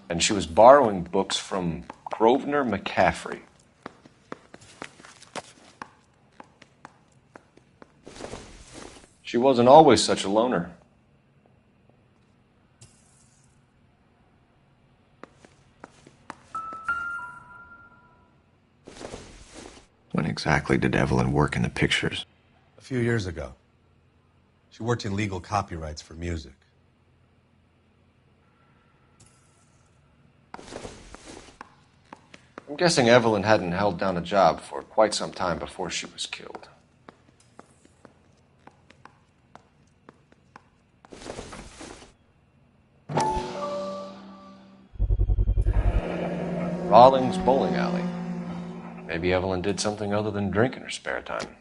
And she was borrowing books from Grosvenor McCaffrey. She wasn't always such a loner. When exactly did Evelyn work in the pictures? A few years ago. She worked in legal copyrights for music. I'm guessing Evelyn hadn't held down a job for quite some time before she was killed. Rawlings Bowling Alley. Maybe Evelyn did something other than drink in her spare time.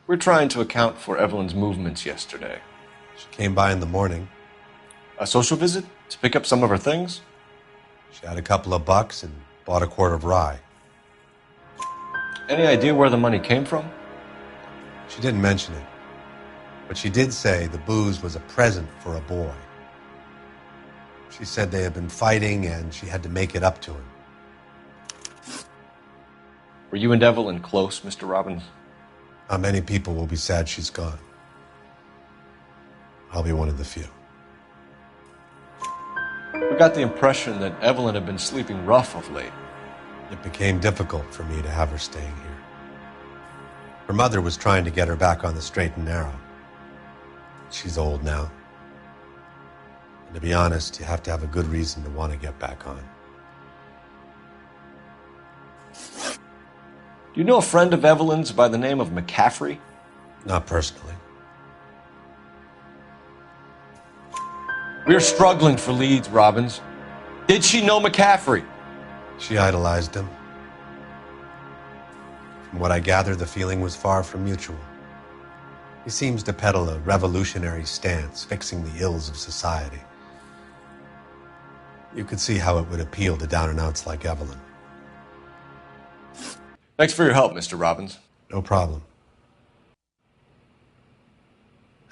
We're trying to account for Evelyn's movements yesterday. She came by in the morning. A social visit? To pick up some of her things? She had a couple of bucks and bought a quart of rye. Any idea where the money came from? She didn't mention it. But she did say the booze was a present for a boy. She said they had been fighting and she had to make it up to him. Were you and Evelyn close, Mr. Robbins? Many people will be sad she's gone. I'll be one of the few. We got the impression that Evelyn had been sleeping rough of late. It became difficult for me to have her staying here. Her mother was trying to get her back on the straight and narrow. She's old now. And to be honest, you have to have a good reason to want to get back on. Do you know a friend of Evelyn's by the name of McCaffrey? Not personally. We're struggling for leads, Robbins. Did she know McCaffrey? She idolized him. From what I gather, the feeling was far from mutual. He seems to peddle a revolutionary stance, fixing the ills of society. You could see how it would appeal to down-and-outs like Evelyn. Thanks for your help, Mr. Robbins. No problem.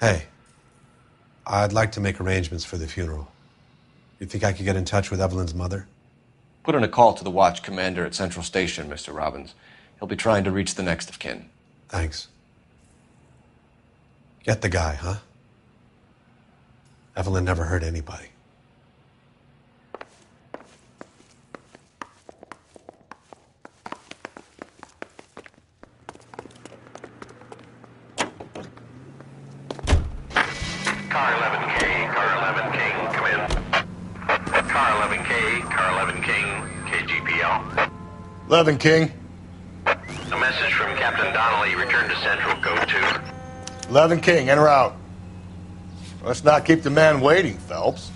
Hey, I'd like to make arrangements for the funeral. You think I could get in touch with Evelyn's mother? Put in a call to the watch commander at Central Station, Mr. Robbins. He'll be trying to reach the next of kin. Thanks. Get the guy, huh? Evelyn never hurt anybody. Car 11K, Car 11 King, come in. Car 11K, Car 11 King, KGPL. 11 King. A message from Captain Donnelly, return to Central, code 2. 11 King, en route. Let's not keep the man waiting, Phelps.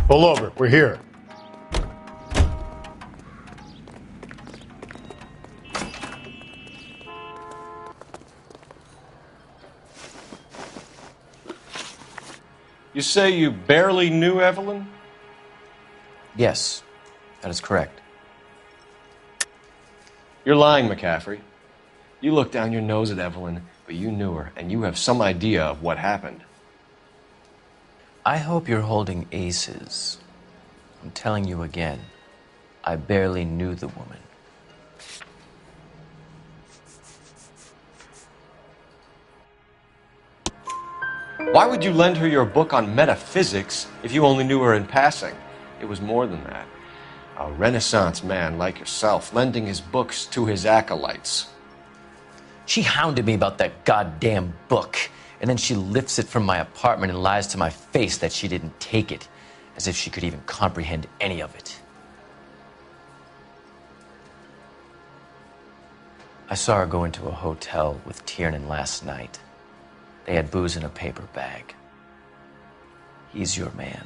Pull over. We're here. You say you barely knew Evelyn? Yes, that is correct. You're lying, McCaffrey. You looked down your nose at Evelyn, but you knew her, and you have some idea of what happened. I hope you're holding aces. I'm telling you again, I barely knew the woman. Why would you lend her your book on metaphysics if you only knew her in passing? It was more than that. A Renaissance man like yourself, lending his books to his acolytes. She hounded me about that goddamn book, and then she lifts it from my apartment and lies to my face that she didn't take it, as if she could even comprehend any of it. I saw her go into a hotel with Tiernan last night. They had booze in a paper bag. He's your man.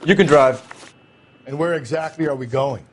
You can drive. And where exactly are we going?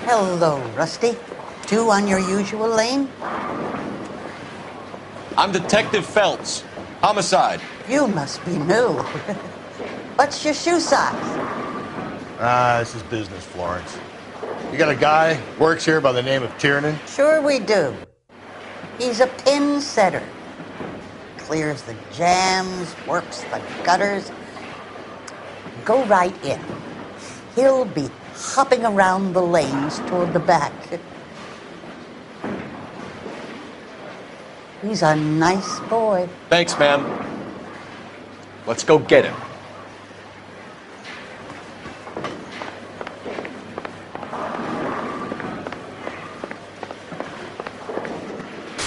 Hello, Rusty. 2 on your usual lane? I'm Detective Phelps. Homicide. You must be new. What's your shoe size? This is business, Florence. You got a guy works here by the name of Tiernan? Sure we do. He's a pin setter. Clears the jams, works the gutters. Go right in. He'll be hopping around the lanes toward the back. He's a nice boy. Thanks, ma'am. Let's go get him.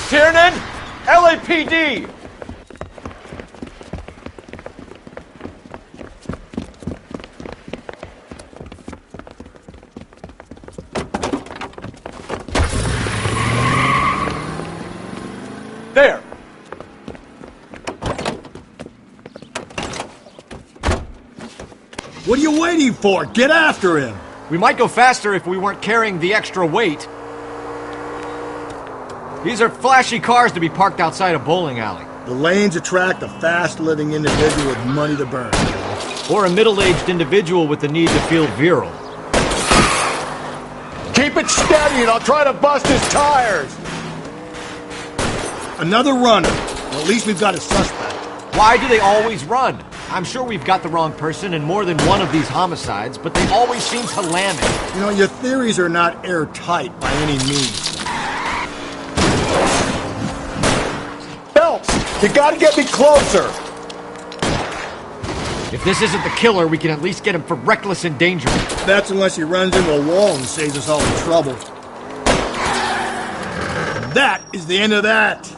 Tiernan! LAPD! There! What are you waiting for? Get after him! We might go faster if we weren't carrying the extra weight. These are flashy cars to be parked outside a bowling alley. The lanes attract a fast-living individual with money to burn. Or a middle-aged individual with the need to feel virile. Keep it steady and I'll try to bust his tires! Another runner. Well, at least we've got a suspect. Why do they always run? I'm sure we've got the wrong person in more than one of these homicides, but they always seem to lam it. You know, your theories are not airtight by any means. Phelps, you gotta get me closer! If this isn't the killer, we can at least get him for reckless endangerment. That's unless he runs into a wall and saves us all the trouble. And that is the end of that.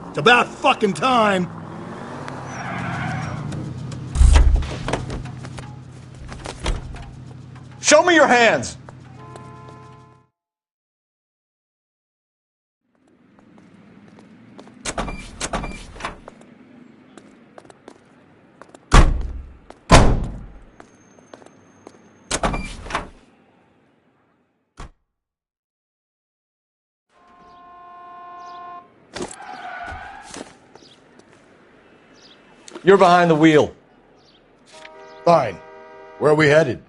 It's about fucking time. Show me your hands! You're behind the wheel. Fine. Where are we headed?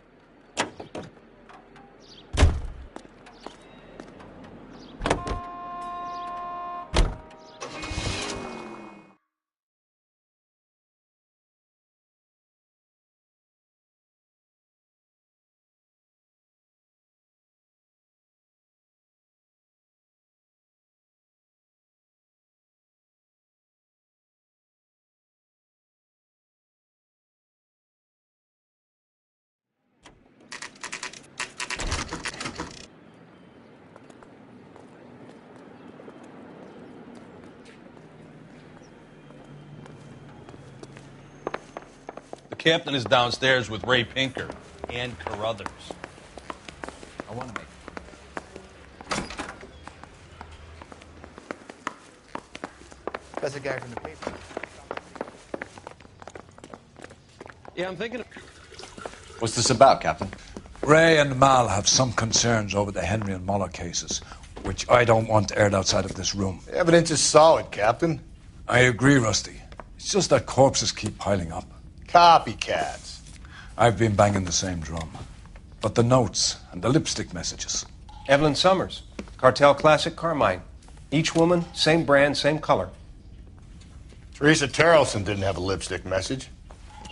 The captain is downstairs with Ray Pinker and Carruthers. I want to make... That's a guy from the paper. Yeah, I'm thinking... What's this about, Captain? Ray and Mal have some concerns over the Henry and Muller cases, which I don't want aired outside of this room. The evidence is solid, Captain. I agree, Rusty. It's just that corpses keep piling up. Copycats. I've been banging the same drum. But the notes and the lipstick messages. Evelyn Summers, Cartel Classic Carmine. Each woman, same brand, same color. Teresa Terrelson didn't have a lipstick message.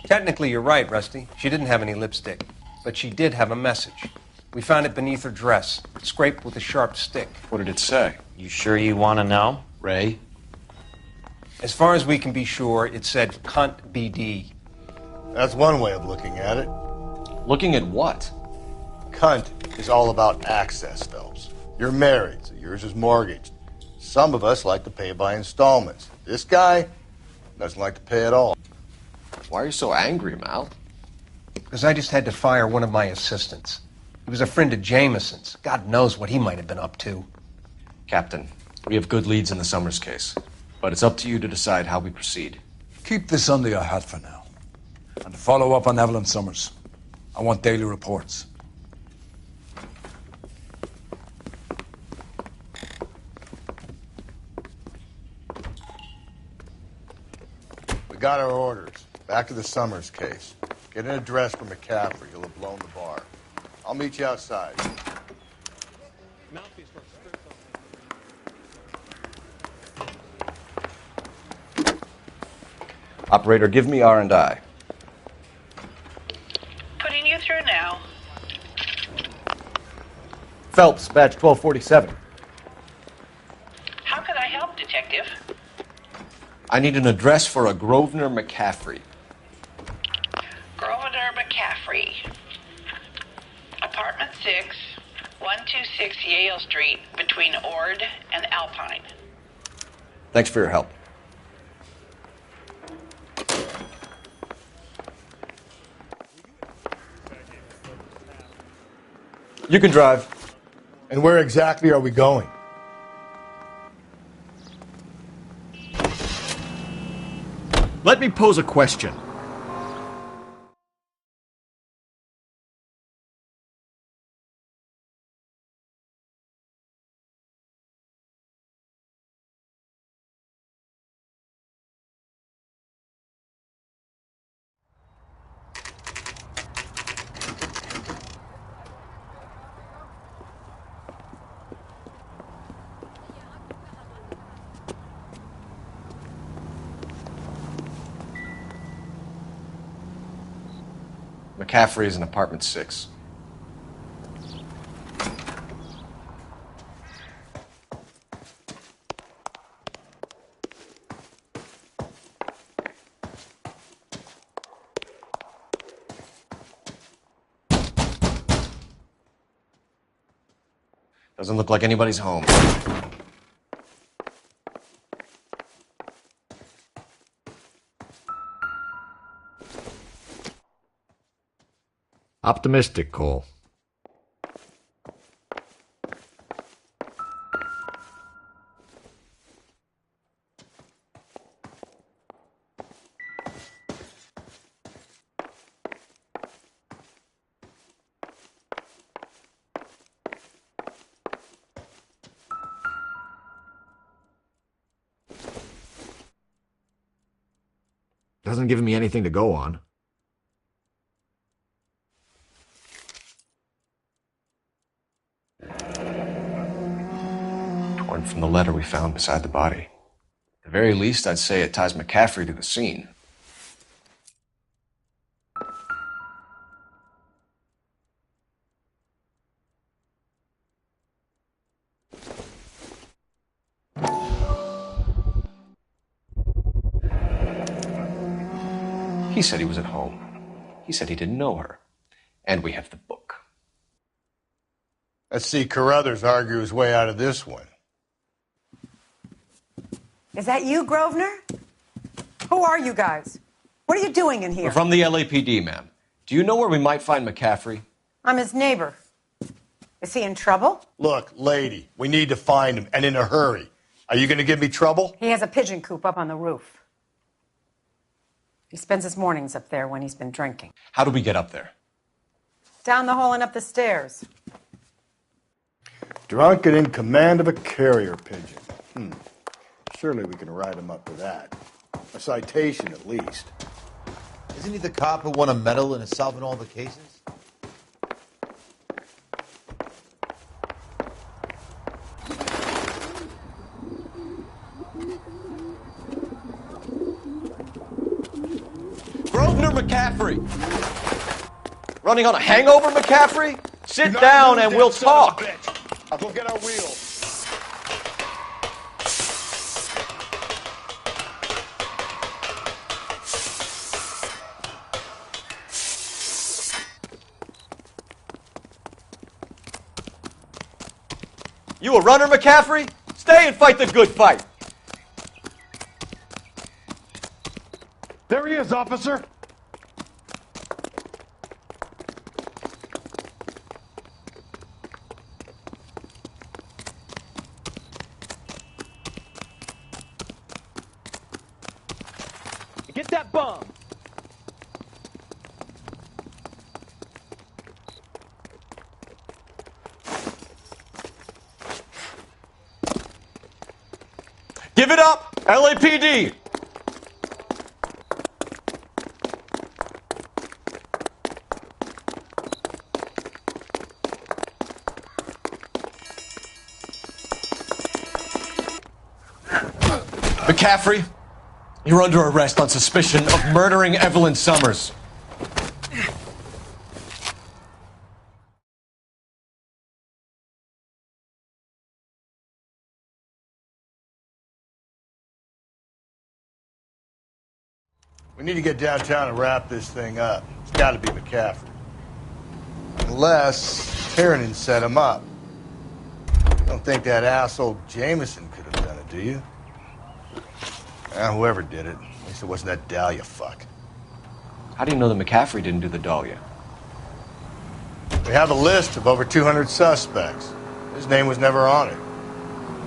Technically, you're right, Rusty. She didn't have any lipstick. But she did have a message. We found it beneath her dress, scraped with a sharp stick. What did it say? You sure you want to know? Ray? As far as we can be sure, it said cunt BD. That's one way of looking at it. Looking at what? Cunt is all about access, Phelps. You're married, so yours is mortgaged. Some of us like to pay by installments. This guy doesn't like to pay at all. Why are you so angry, Mal? Because I just had to fire one of my assistants. He was a friend of Jameson's. God knows what he might have been up to. Captain, we have good leads in the Summers case, but it's up to you to decide how we proceed. Keep this under your hat for now. And to follow up on Evelyn Summers, I want daily reports. We got our orders. Back to the Summers case. Get an address for McCaffrey. He'll have blown the bar. I'll meet you outside. Operator, give me R&I. Putting you through now. Phelps, badge 1247. How can I help, Detective? I need an address for a Grosvenor McCaffrey. Grosvenor McCaffrey. Apartment 6, 126 Yale Street, between Ord and Alpine. Thanks for your help. You can drive. And where exactly are we going? Let me pose a question. McCaffrey is in apartment 6. Doesn't look like anybody's home. Optimistic, Cole. Doesn't give me anything to go on. Torn from the letter we found beside the body. At the very least, I'd say it ties McCaffrey to the scene. He said he was at home. He said he didn't know her. And we have the book. Let's see Carruthers argue his way out of this one. Is that you, Grosvenor? Who are you guys? What are you doing in here? We're from the LAPD, ma'am. Do you know where we might find McCaffrey? I'm his neighbor. Is he in trouble? Look, lady, we need to find him, and in a hurry. Are you going to give me trouble? He has a pigeon coop up on the roof. He spends his mornings up there when he's been drinking. How do we get up there? Down the hall and up the stairs. Drunk and in command of a carrier pigeon. Surely we can ride him up to that. A citation, at least. Isn't he the cop who won a medal and is solving all the cases? Grosvenor McCaffrey! Running on a hangover, McCaffrey? Sit down and we'll talk. I'll go get our wheels. You a runner, McCaffrey? Stay and fight the good fight. There he is, officer. Get that bomb! Give it up, LAPD! McCaffrey, you're under arrest on suspicion of murdering Evelyn Summers. We need to get downtown and wrap this thing up. It's got to be McCaffrey. Unless Tiernan set him up. You don't think that asshole Jameson could have done it, do you? Whoever did it. At least it wasn't that Dahlia fuck. How do you know that McCaffrey didn't do the Dahlia? We have a list of over 200 suspects. His name was never on it.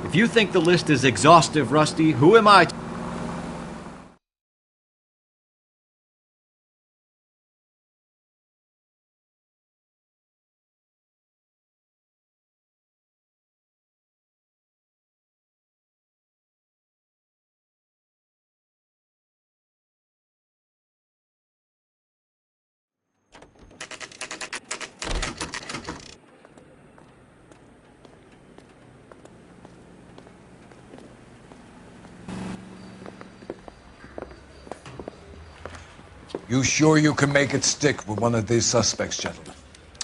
If you think the list is exhaustive, Rusty, who am I? You sure you can make it stick with one of these suspects, gentlemen?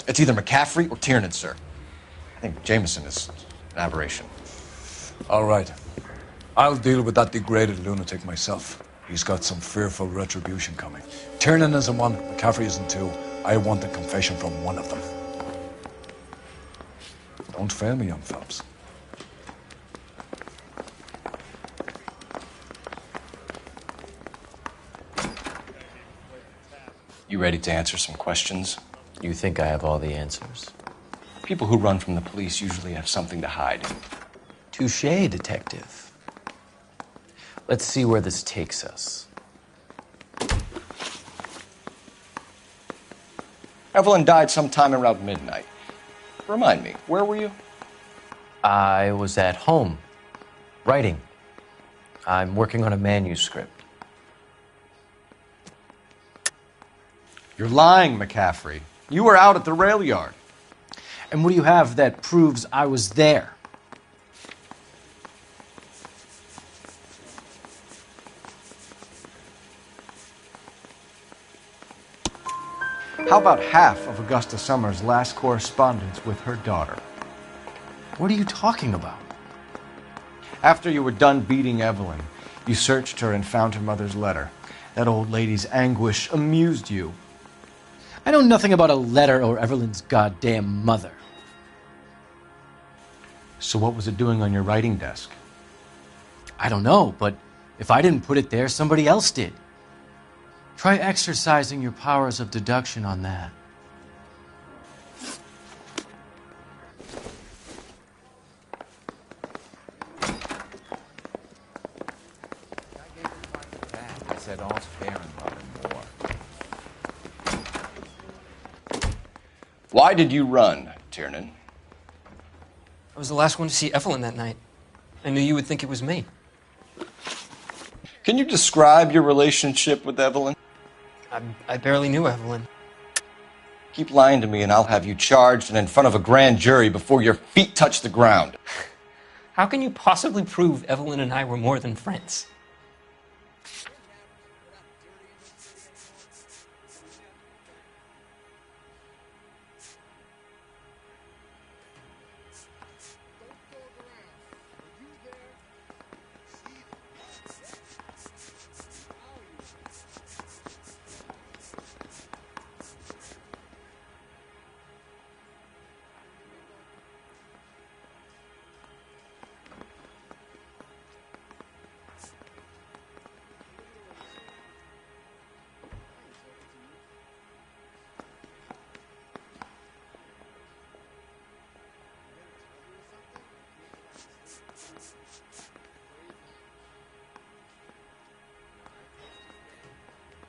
It's either McCaffrey or Tiernan, sir. I think Jameson is an aberration. All right. I'll deal with that degraded lunatic myself. He's got some fearful retribution coming. Tiernan isn't one, McCaffrey isn't two. I want a confession from one of them. Don't fail me, young Phelps. You ready to answer some questions? You think I have all the answers? People who run from the police usually have something to hide. Touché, detective. Let's see where this takes us. Evelyn died sometime around midnight. Remind me, where were you? I was at home, writing. I'm working on a manuscript. You're lying, McCaffrey. You were out at the rail yard. And what do you have that proves I was there? How about half of Augusta Summers' last correspondence with her daughter? What are you talking about? After you were done beating Evelyn, you searched her and found her mother's letter. That old lady's anguish amused you. I know nothing about a letter or Evelyn's goddamn mother. So what was it doing on your writing desk? I don't know, but if I didn't put it there, somebody else did. Try exercising your powers of deduction on that. I said all's fair in love and war. Why did you run, Tiernan? I was the last one to see Evelyn that night. I knew you would think it was me. Can you describe your relationship with Evelyn? I barely knew Evelyn. Keep lying to me and I'll have you charged and in front of a grand jury before your feet touch the ground. How can you possibly prove Evelyn and I were more than friends?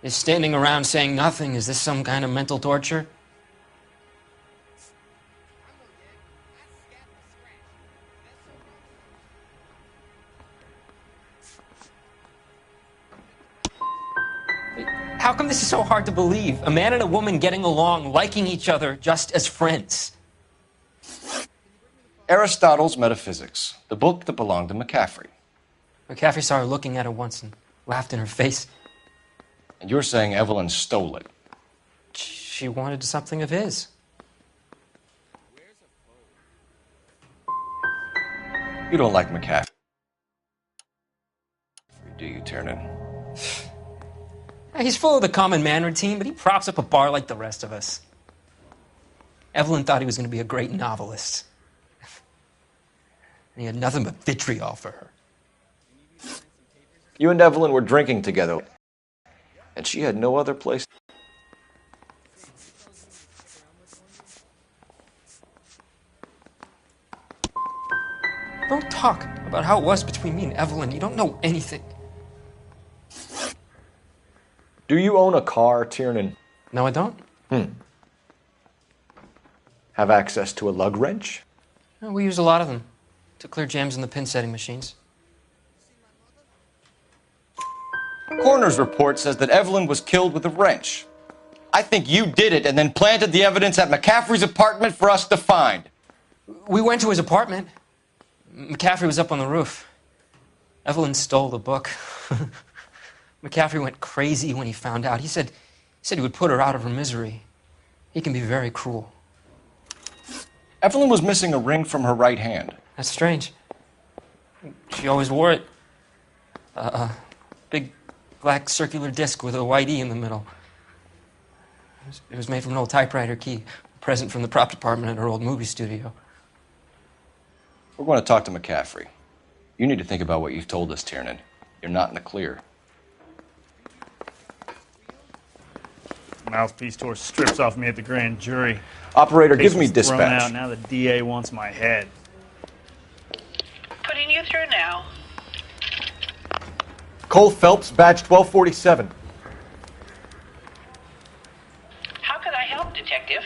Is standing around saying nothing, is this some kind of mental torture? How come this is so hard to believe? A man and a woman getting along, liking each other just as friends. Aristotle's Metaphysics, the book that belonged to McCaffrey. McCaffrey saw her looking at her once and laughed in her face. And you're saying Evelyn stole it? She wanted something of his. You don't like McCaffrey, do you, Tiernan? He's full of the common man routine, but he props up a bar like the rest of us. Evelyn thought he was going to be a great novelist. And he had nothing but vitriol for her. You and Evelyn were drinking together, and she had no other place. Don't talk about how it was between me and Evelyn. You don't know anything. Do you own a car, Tiernan? No, I don't. Have access to a lug wrench? We use a lot of them to clear jams in the pin setting machines. Coroner's report says that Evelyn was killed with a wrench. I think you did it and then planted the evidence at McCaffrey's apartment for us to find. We went to his apartment. McCaffrey was up on the roof. Evelyn stole the book. McCaffrey went crazy when he found out. He said he would put her out of her misery. He can be very cruel. Evelyn was missing a ring from her right hand. That's strange. She always wore it. A big black circular disc with a white E in the middle. It was made from an old typewriter key, a present from the prop department at her old movie studio. We're going to talk to McCaffrey. You need to think about what you've told us, Tiernan. You're not in the clear. Mouthpiece tore strips off me at the grand jury. Operator, Case give me was thrown dispatch. out. Now the DA wants my head. Putting you through now. Cole Phelps, badge 1247. How could I help, Detective?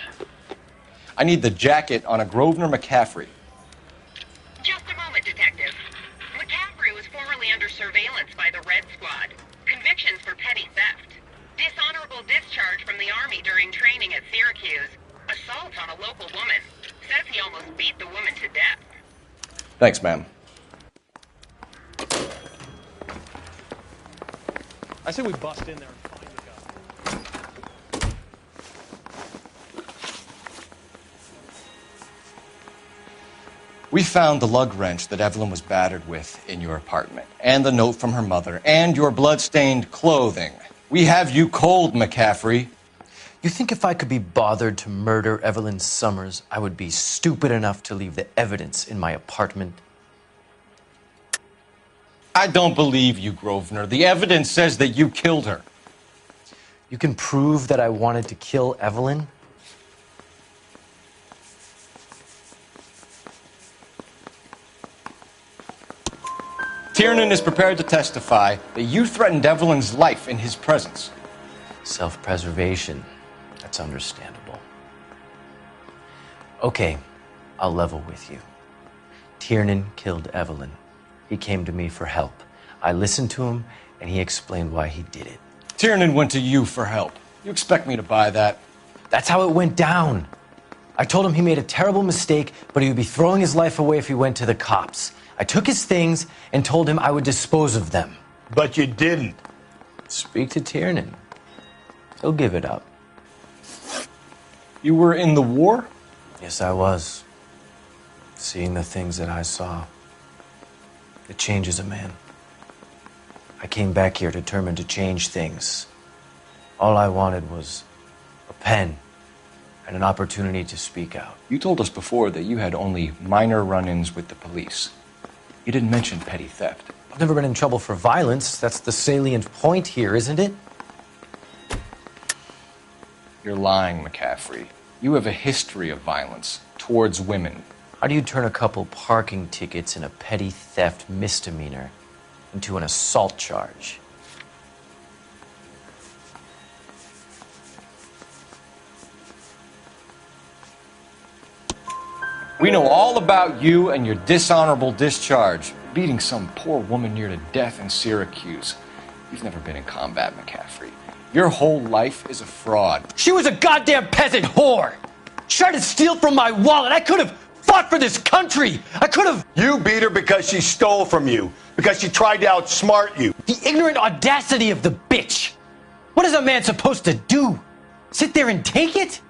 I need the jacket on a Grosvenor McCaffrey. Just a moment, Detective. McCaffrey was formerly under surveillance by the Red Squad. Convictions for petty theft. Dishonorable discharge from the Army during training at Syracuse. Assault on a local woman. Says he almost beat the woman to death. Thanks, ma'am. I say we bust in there and find the guy. We found the lug wrench that Evelyn was battered with in your apartment, and the note from her mother, and your blood-stained clothing. We have you cold, McCaffrey. You think if I could be bothered to murder Evelyn Summers, I would be stupid enough to leave the evidence in my apartment? I don't believe you, Grosvenor. The evidence says that you killed her. You can prove that I wanted to kill Evelyn? Tiernan is prepared to testify that you threatened Evelyn's life in his presence. Self-preservation. That's understandable. Okay, I'll level with you. Tiernan killed Evelyn. He came to me for help. I listened to him, and he explained why he did it. Tiernan went to you for help. You expect me to buy that? That's how it went down. I told him he made a terrible mistake, but he would be throwing his life away if he went to the cops. I took his things and told him I would dispose of them. But you didn't. Speak to Tiernan. He'll give it up. You were in the war? Yes, I was. Seeing the things that I saw. It changes a man. I came back here determined to change things. All I wanted was a pen and an opportunity to speak out. You told us before that you had only minor run-ins with the police. You didn't mention petty theft. I've never been in trouble for violence. That's the salient point here, isn't it? You're lying, McCaffrey. You have a history of violence towards women. How do you turn a couple parking tickets and a petty theft misdemeanor into an assault charge? We know all about you and your dishonorable discharge, beating some poor woman near to death in Syracuse. You've never been in combat, McCaffrey. Your whole life is a fraud. She was a goddamn peasant whore! She tried to steal from my wallet. I could have fought for this country. I could have... You beat her because she stole from you. Because she tried to outsmart you. The ignorant audacity of the bitch. What is a man supposed to do? Sit there and take it?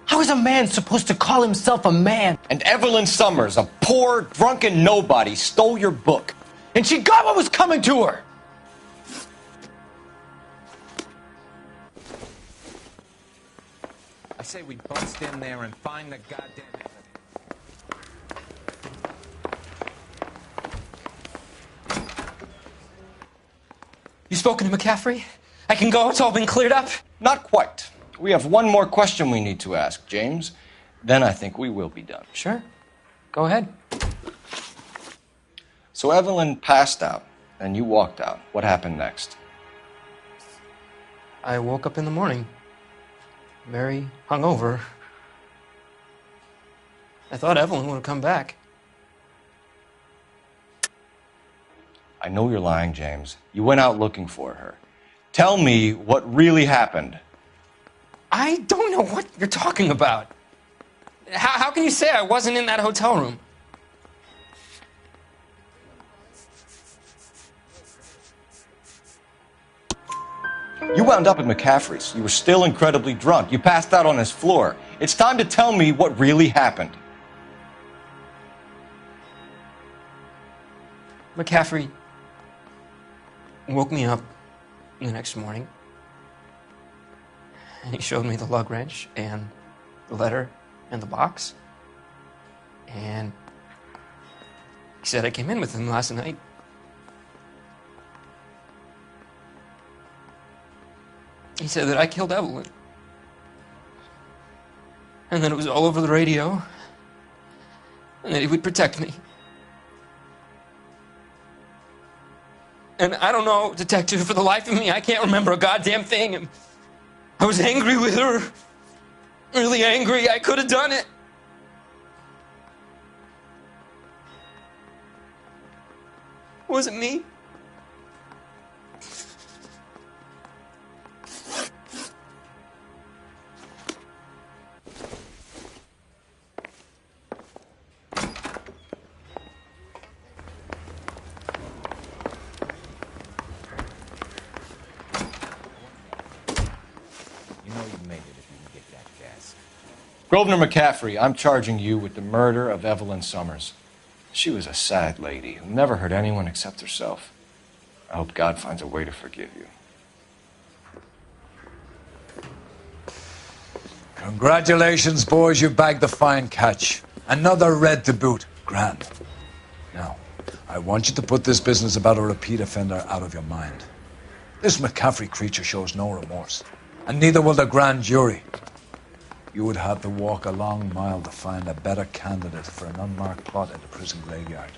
How is a man supposed to call himself a man? And Evelyn Summers, a poor, drunken nobody, stole your book. And she got what was coming to her. I say we bust in there and find the goddamn evidence. You spoken to McCaffrey? I can go? It's all been cleared up? Not quite. We have one more question we need to ask, James. Then I think we will be done. Sure. Go ahead. So Evelyn passed out, and you walked out. What happened next? I woke up in the morning, very hungover. I thought Evelyn would have come back. I know you're lying, James. You went out looking for her. Tell me what really happened. I don't know what you're talking about. How can you say I wasn't in that hotel room? You wound up at McCaffrey's. You were still incredibly drunk. You passed out on his floor. It's time to tell me what really happened. McCaffrey woke me up the next morning, and he showed me the lug wrench and the letter and the box, and he said I came in with him last night. He said that I killed Evelyn, and that it was all over the radio, and that he would protect me. And I don't know, Detective, for the life of me, I can't remember a goddamn thing. And I was angry with her. Really angry. I could have done it. Was it me? Grosvenor McCaffrey, I'm charging you with the murder of Evelyn Summers. She was a sad lady who never hurt anyone except herself. I hope God finds a way to forgive you. Congratulations, boys. You bagged the fine catch. Another red to boot. Grand. Now, I want you to put this business about a repeat offender out of your mind. This McCaffrey creature shows no remorse, and neither will the grand jury. You would have to walk a long mile to find a better candidate for an unmarked plot at the prison graveyard.